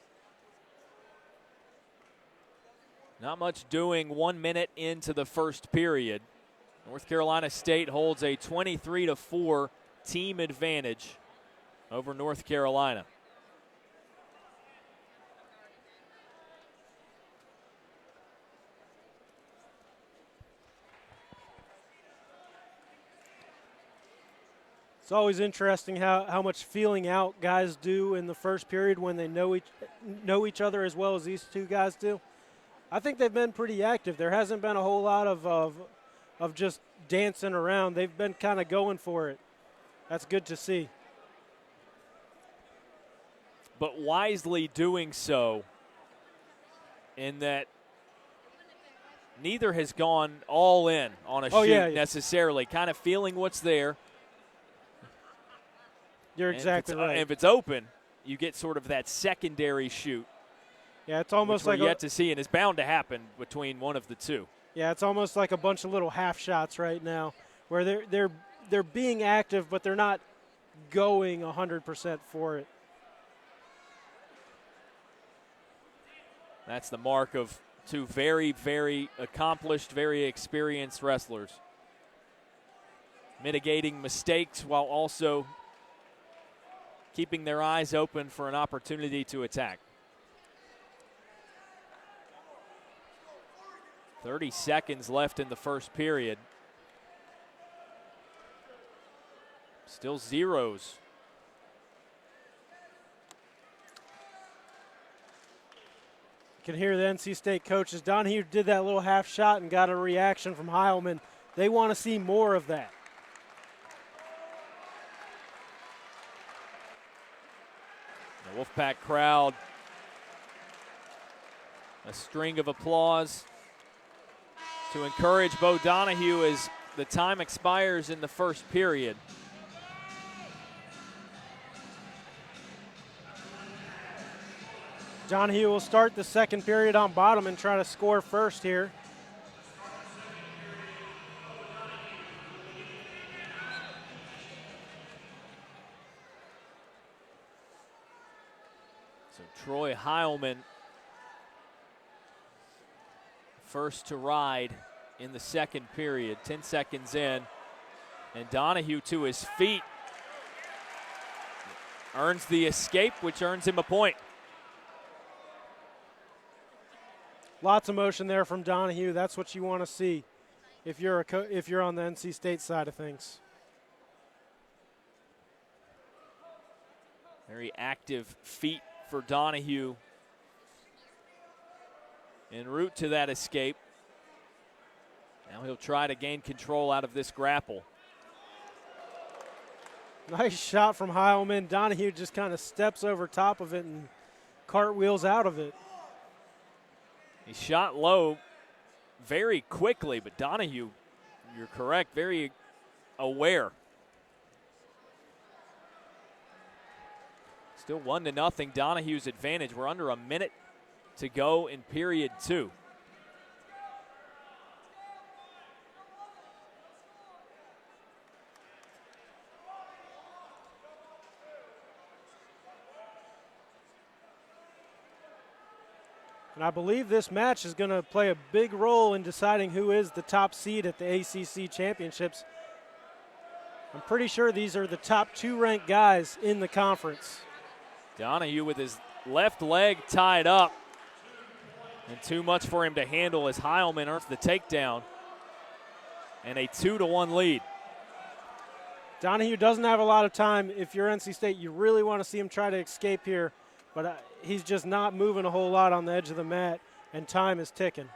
Not much doing 1 minute into the first period. North Carolina State holds a 23-4 team advantage over North Carolina. It's always interesting how much feeling out guys do in the first period when they know each other as well as these two guys do. I think they've been pretty active. There hasn't been a whole lot of just dancing around. They've been kind of going for it. That's good to see. But wisely doing so, in that neither has gone all in on a shoot necessarily, kind of feeling what's there. You're exactly right. And if it's open, you get sort of that secondary shoot. Yeah, it's almost like we're yet to see, and it's bound to happen between one of the two. Yeah, it's almost like a bunch of little half shots right now, where they're being active, but they're not going 100% for it. That's the mark of two very, very accomplished, very experienced wrestlers. Mitigating mistakes while also keeping their eyes open for an opportunity to attack. 30 seconds left in the first period. Still zeros. You can hear the NC State coaches. Donahue did that little half shot and got a reaction from Heilman. They want to see more of that. The Wolfpack crowd, a string of applause to encourage Bo Donahue as the time expires in the first period. Donahue will start the second period on bottom and try to score first here. So Troy Heilman, first to ride in the second period, 10 seconds in. And Donahue to his feet earns the escape, which earns him a point. Lots of motion there from Donahue. That's what you want to see if you're on the NC State side of things. Very active feet for Donahue en route to that escape. Now he'll try to gain control out of this grapple. Nice shot from Heilman. Donahue just kind of steps over top of it and cartwheels out of it. He shot low very quickly, but Donahue, you're correct, very aware. Still 1-0, Donahue's advantage. We're under a minute to go in period 2. And I believe this match is going to play a big role in deciding who is the top seed at the ACC Championships. I'm pretty sure these are the top 2 ranked guys in the conference. Donahue with his left leg tied up, and too much for him to handle as Heilman earns the takedown and a 2-1 lead. Donahue doesn't have a lot of time. If you're NC State, you really want to see him try to escape here, but he's just not moving a whole lot on the edge of the mat, and time is ticking.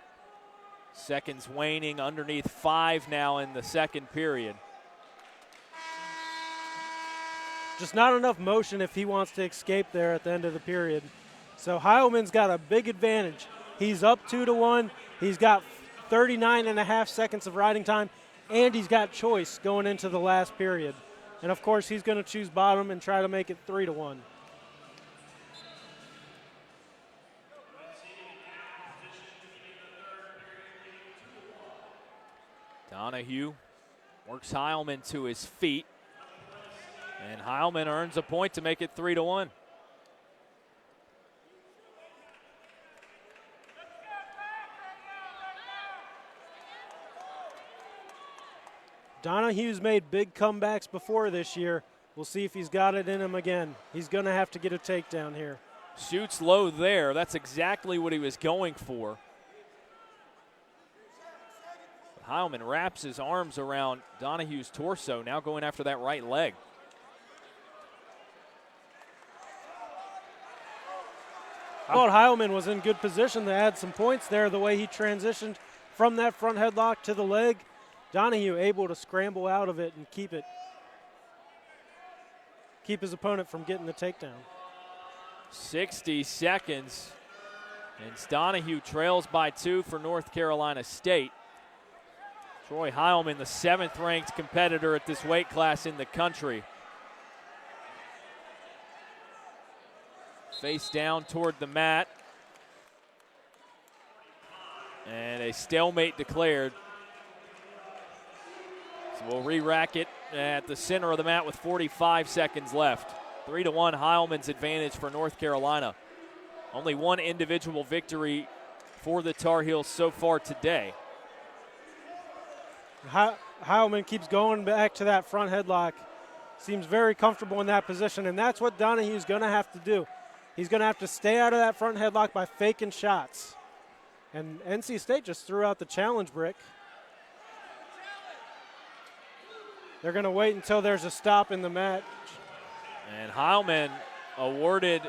Seconds waning, underneath 5 now in the second period. Just not enough motion if he wants to escape there at the end of the period. So Heilman's got a big advantage. He's up 2-1. He's got 39.5 seconds of riding time, and he's got choice going into the last period. And, of course, he's going to choose bottom and try to make it 3-1. Donahue works Heilman to his feet. And Heilman earns a point to make it 3-1. Donahue's made big comebacks before this year. We'll see if he's got it in him again. He's going to have to get a takedown here. Shoots low there. That's exactly what he was going for. But Heilman wraps his arms around Donahue's torso, now going after that right leg. I thought Heilman was in good position to add some points there, the way he transitioned from that front headlock to the leg. Donahue able to scramble out of it and keep his opponent from getting the takedown. 60 seconds, and Donahue trails by 2 for North Carolina State. Troy Heilman, the 7th-ranked competitor at this weight class in the country. Face down toward the mat. And a stalemate declared. So we'll re-rack it at the center of the mat with 45 seconds left. 3-1 Heilman's advantage for North Carolina. Only one individual victory for the Tar Heels so far today. Heilman keeps going back to that front headlock. Seems very comfortable in that position, and that's what Donahue's going to have to do. He's going to have to stay out of that front headlock by faking shots. And NC State just threw out the challenge brick. They're going to wait until there's a stop in the match. And Heilman awarded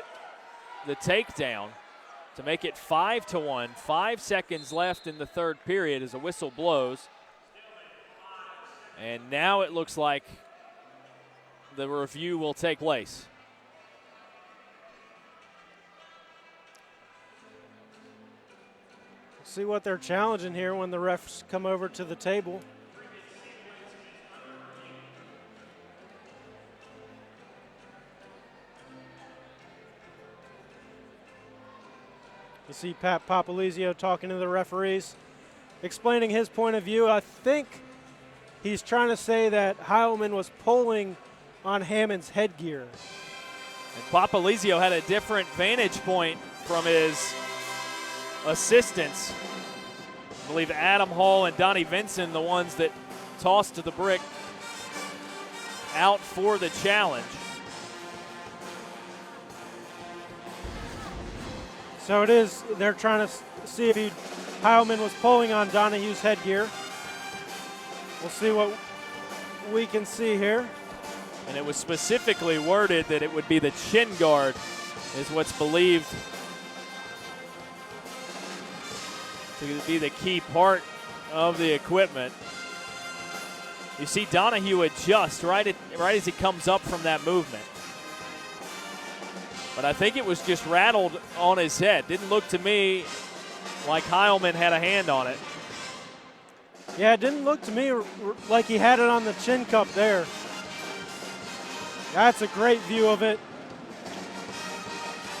the takedown to make it 5-1. 5 seconds left in the third period as a whistle blows. And now it looks like the review will take place. See what they're challenging here when the refs come over to the table. You see Pat Papalizio talking to the referees, explaining his point of view. I think he's trying to say that Heilman was pulling on Hammond's headgear. And Papalizio had a different vantage point from his assistants. I believe Adam Hall and Donnie Vinson, the ones that tossed the brick out for the challenge. So it is, they're trying to see if Heilman was pulling on Donahue's headgear. We'll see what we can see here. And it was specifically worded that it would be the chin guard is what's believed to be the key part of the equipment. You see Donahue adjust right as he comes up from that movement. But I think it was just rattled on his head. Didn't look to me like Heilman had a hand on it. Yeah, it didn't look to me like he had it on the chin cup there. That's a great view of it.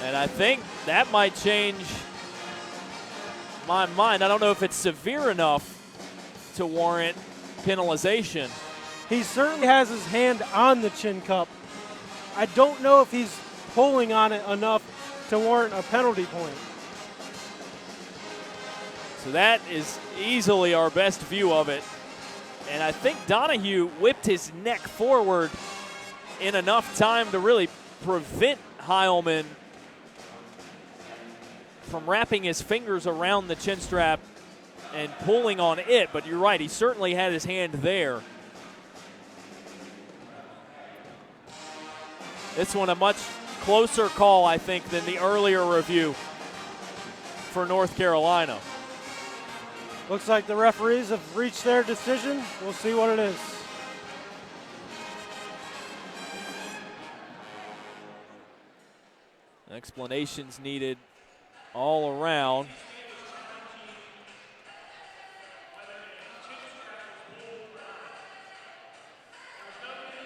And I think that might change my mind. I don't know if it's severe enough to warrant penalization. He certainly has his hand on the chin cup. I don't know if he's pulling on it enough to warrant a penalty point. So that is easily our best view of it. And I think Donahue whipped his neck forward in enough time to really prevent Heilman from wrapping his fingers around the chin strap and pulling on it. But you're right, he certainly had his hand there. This one a much closer call, I think, than the earlier review for North Carolina. Looks like the referees have reached their decision. We'll see what it is. Explanations needed all around.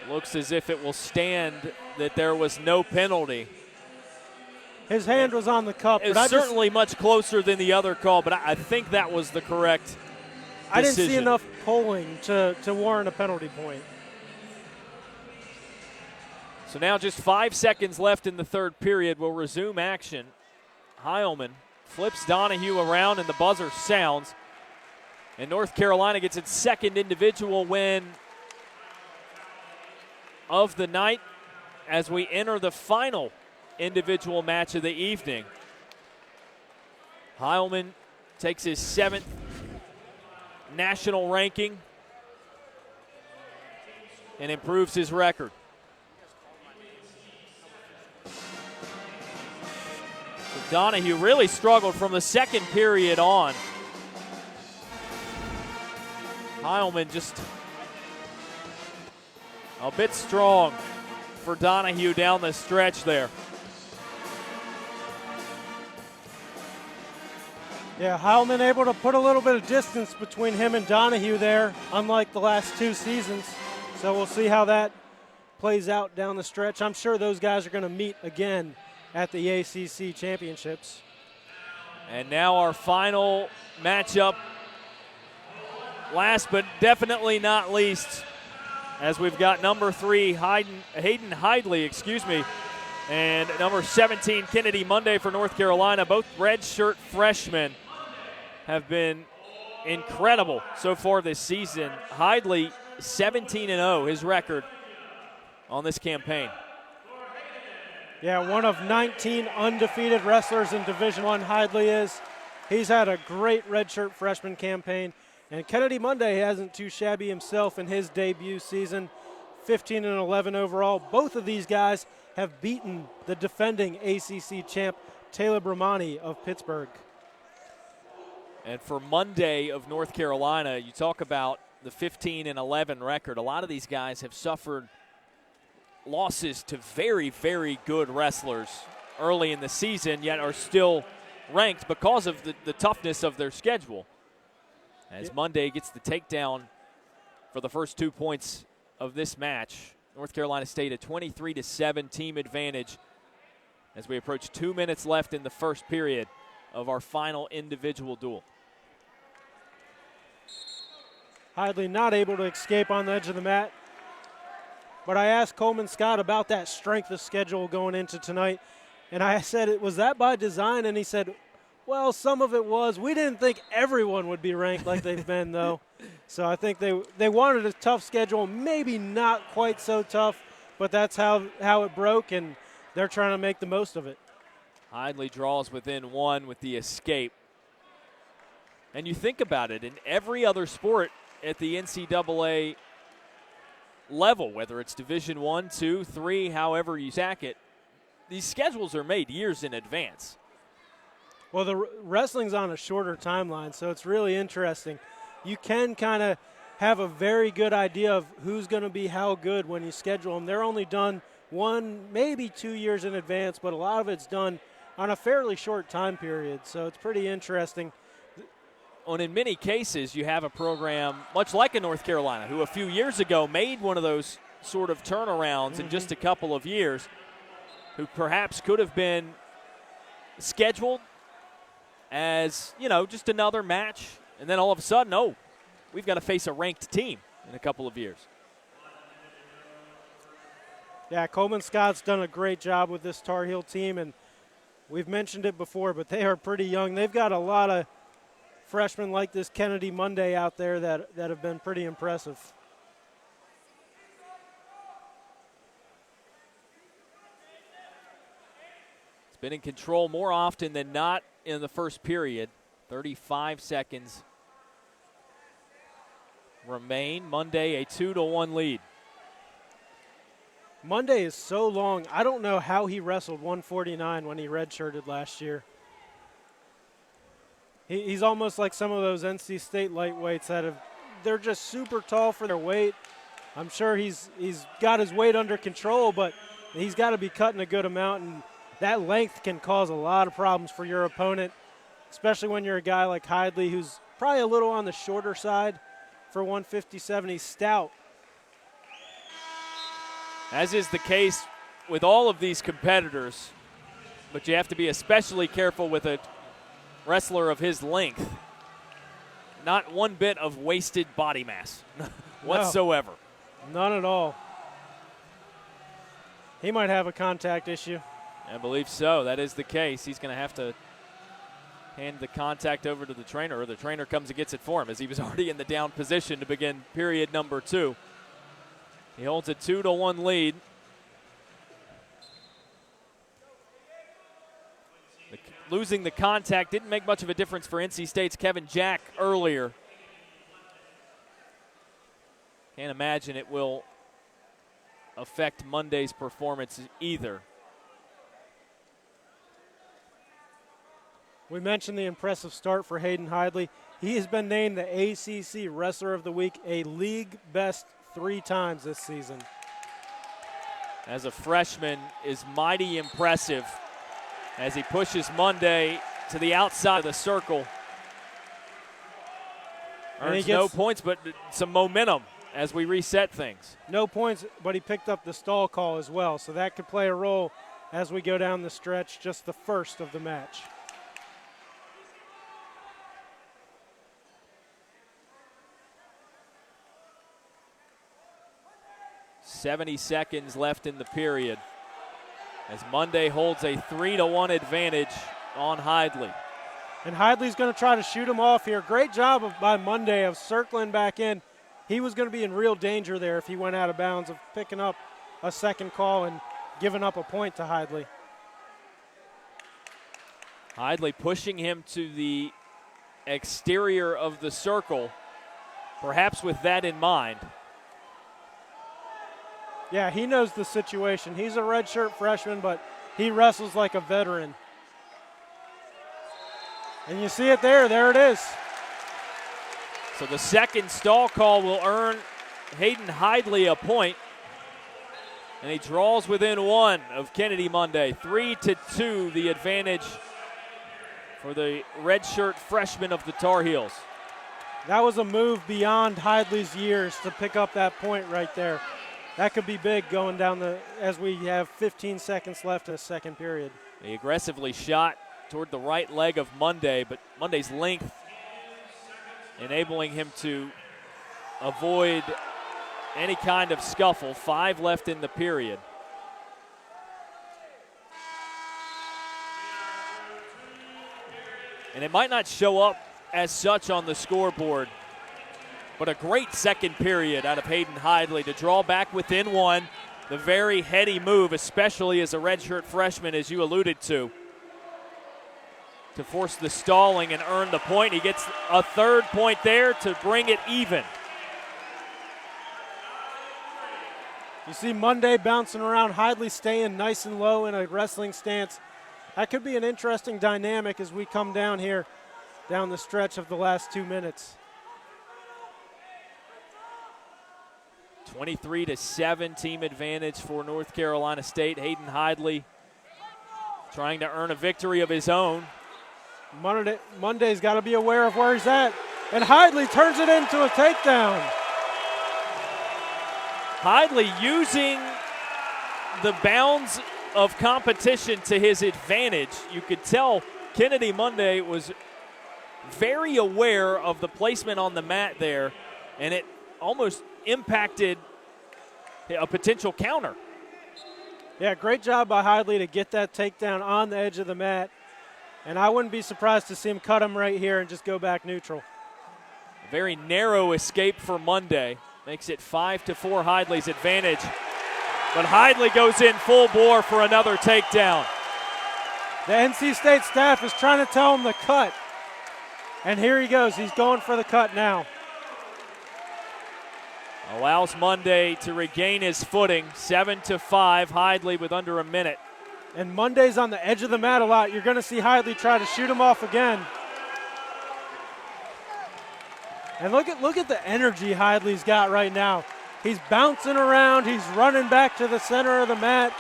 Looks as if it will stand that there was no penalty. His hand was on the cup. It's certainly much closer than the other call, but I think that was the correct decision. I didn't see enough pulling to warrant a penalty point. So now just 5 seconds left in the third period. We'll resume action. Heilman flips Donahue around and the buzzer sounds. And North Carolina gets its second individual win of the night as we enter the final individual match of the evening. Heilman takes his 7th national ranking and improves his record. Donahue really struggled from the second period on. Heilman just a bit strong for Donahue down the stretch there. Yeah, Heilman able to put a little bit of distance between him and Donahue there, unlike the last 2 seasons. So we'll see how that plays out down the stretch. I'm sure those guys are going to meet again at the ACC Championships. And now our final matchup, last but definitely not least, as we've got number 3, Hayden Hidley, and number 17, Kennedy Monday for North Carolina. Both redshirt freshmen have been incredible so far this season. Hidley, 17-0, his record on this campaign. Yeah, one of 19 undefeated wrestlers in Division I, Hidley is. He's had a great redshirt freshman campaign. And Kennedy Monday hasn't too shabby himself in his debut season, 15-11 overall. Both of these guys have beaten the defending ACC champ, Taylor Bramani of Pittsburgh. And for Monday of North Carolina, you talk about the 15-11 record. A lot of these guys have suffered losses to very, very good wrestlers early in the season, yet are still ranked because of the toughness of their schedule. As Monday gets the takedown for the first 2 points of this match. North Carolina State a 23-7 team advantage as we approach 2 minutes left in the first period of our final individual duel. Hidley not able to escape on the edge of the mat. But I asked Coleman Scott about that strength of schedule going into tonight. And I said, was that by design? And he said, well, some of it was. We didn't think everyone would be ranked like they've been, though. So I think they wanted a tough schedule, maybe not quite so tough, but that's how it broke, and they're trying to make the most of it. Hidley draws within 1 with the escape. And you think about it, in every other sport at the NCAA level, whether it's Division I, II, III, however you stack it, these schedules are made years in advance. Well, the wrestling's on a shorter timeline, so it's really interesting. You can kind of have a very good idea of who's going to be how good when you schedule them. They're only done 1, maybe 2 years in advance, but a lot of it's done on a fairly short time period, so it's pretty interesting. And in many cases, you have a program much like a North Carolina, who a few years ago made one of those sort of turnarounds in just a couple of years, who perhaps could have been scheduled as, just another match, and then all of a sudden, oh, we've got to face a ranked team in a couple of years. Yeah, Coleman Scott's done a great job with this Tar Heel team, and we've mentioned it before, but they are pretty young. They've got a lot of freshmen like this Kennedy Monday out there that have been pretty impressive. It's been in control more often than not in the first period. 35 seconds remain. Monday a 2-1 lead. Monday is so long. I don't know how he wrestled 149 when he redshirted last year. He's almost like some of those NC State lightweights they're just super tall for their weight. I'm sure he's got his weight under control, but he's got to be cutting a good amount, and that length can cause a lot of problems for your opponent, especially when you're a guy like Hidley, who's probably a little on the shorter side for 157. He's stout. As is the case with all of these competitors, but you have to be especially careful with a wrestler of his length. Not one bit of wasted body mass whatsoever. No, none at all. He might have a contact issue. I believe so. That is the case. He's going to have to hand the contact over to the trainer, or the trainer comes and gets it for him, as he was already in the down position to begin period number 2. He holds a 2-1 lead. Losing the contact didn't make much of a difference for NC State's Kevin Jack earlier. Can't imagine it will affect Monday's performance either. We mentioned the impressive start for Hayden Hidley. He has been named the ACC Wrestler of the Week, a league best 3 times this season. As a freshman, is mighty impressive as he pushes Monday to the outside of the circle. Earns no points, but some momentum as we reset things. No points, but he picked up the stall call as well, so that could play a role as we go down the stretch, just the first of the match. .70 seconds left in the period as Monday holds a 3-1 advantage on Hidley. And Hidley's going to try to shoot him off here. Great job by Monday of circling back in. He was going to be in real danger there if he went out of bounds, of picking up a second call and giving up a point to Hidley. Hidley pushing him to the exterior of the circle, perhaps with that in mind. Yeah, he knows the situation. He's a redshirt freshman, but he wrestles like a veteran. And you see it there. There it is. So the second stall call will earn Hayden Hidley a point. And he draws within 1 of Kennedy Monday. 3-2 the advantage for the redshirt freshman of the Tar Heels. That was a move beyond Hidley's years to pick up that point right there. That could be big going down as we have 15 seconds left in the second period. He aggressively shot toward the right leg of Monday, but Monday's length enabling him to avoid any kind of scuffle. 5 left in the period. And it might not show up as such on the scoreboard, but a great second period out of Hayden Hidley to draw back within 1. The very heady move, especially as a redshirt freshman, as you alluded to force the stalling and earn the point. He gets a 3rd point there to bring it even. You see Monday bouncing around, Hidley staying nice and low in a wrestling stance. That could be an interesting dynamic as we come down here, down the stretch of the last 2 minutes. 23-7 team advantage for North Carolina State. Hayden Hidley trying to earn a victory of his own. Monday's got to be aware of where he's at. And Hidley turns it into a takedown. Hidley using the bounds of competition to his advantage. You could tell Kennedy Monday was very aware of the placement on the mat there, and it almost impacted a potential counter. Yeah, great job by Hidley to get that takedown on the edge of the mat. And I wouldn't be surprised to see him cut him right here and just go back neutral. A very narrow escape for Monday. Makes it 5-4 Hidley's advantage. But Hidley goes in full bore for another takedown. The NC State staff is trying to tell him to cut. And here he goes. He's going for the cut now. Allows Monday to regain his footing. 7-5, Hidley with under a minute. And Monday's on the edge of the mat a lot. You're going to see Hidley try to shoot him off again. And look at the energy Hidley's got right now. He's bouncing around. He's running back to the center of the mat.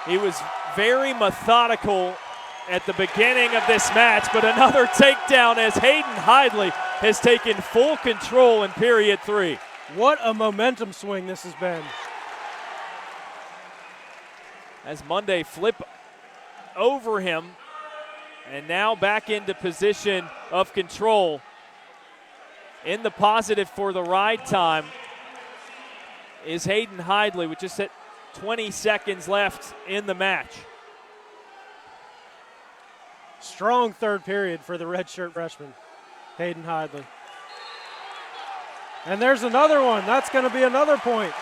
He was very methodical at the beginning of this match, but another takedown as Hayden Hidley has taken full control in period 3. What a momentum swing this has been. As Monday flip over him and now back into position of control. In the positive for the ride time is Hayden Hidley with just 20 seconds left in the match. Strong third period for the redshirt freshman, Hayden Hidley. And there's another one. That's going to be another point.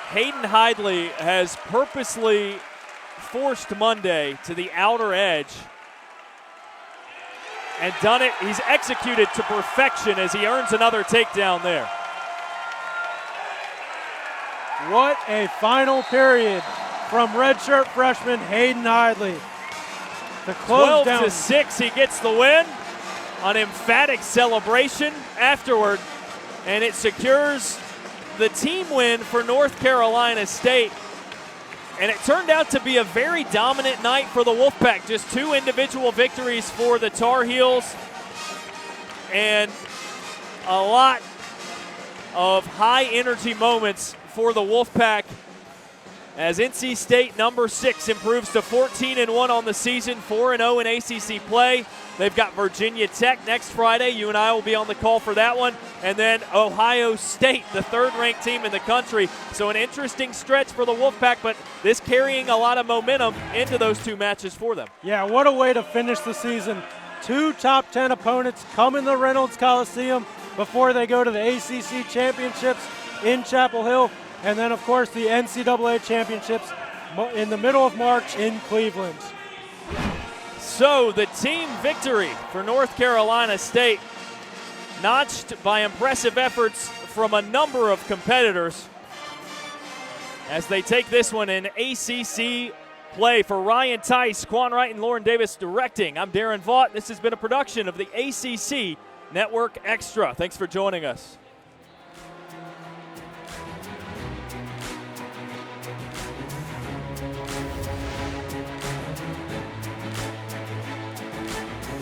Hayden Hidley has purposely forced Monday to the outer edge and done it. He's executed to perfection as he earns another takedown there. What a final period from redshirt freshman Hayden Hidley. The close down. 12-6, he gets the win. An emphatic celebration afterward, and it secures the team win for North Carolina State. And it turned out to be a very dominant night for the Wolfpack. Just 2 individual victories for the Tar Heels and a lot of high energy moments for the Wolfpack as NC State number 6 improves to 14-1 on the season, 4-0 in ACC play. They've got Virginia Tech next Friday. You and I will be on the call for that one. And then Ohio State, the 3rd-ranked team in the country. So an interesting stretch for the Wolfpack, but this carrying a lot of momentum into those 2 matches for them. Yeah, what a way to finish the season. 2 top 10 opponents come in the Reynolds Coliseum before they go to the ACC championships in Chapel Hill. And then, of course, the NCAA championships in the middle of March in Cleveland. So the team victory for North Carolina State, notched by impressive efforts from a number of competitors as they take this one in ACC play. For Ryan Tice, Quan Wright, and Lauren Davis directing, I'm Darren Vaught. This has been a production of the ACC Network Extra. Thanks for joining us.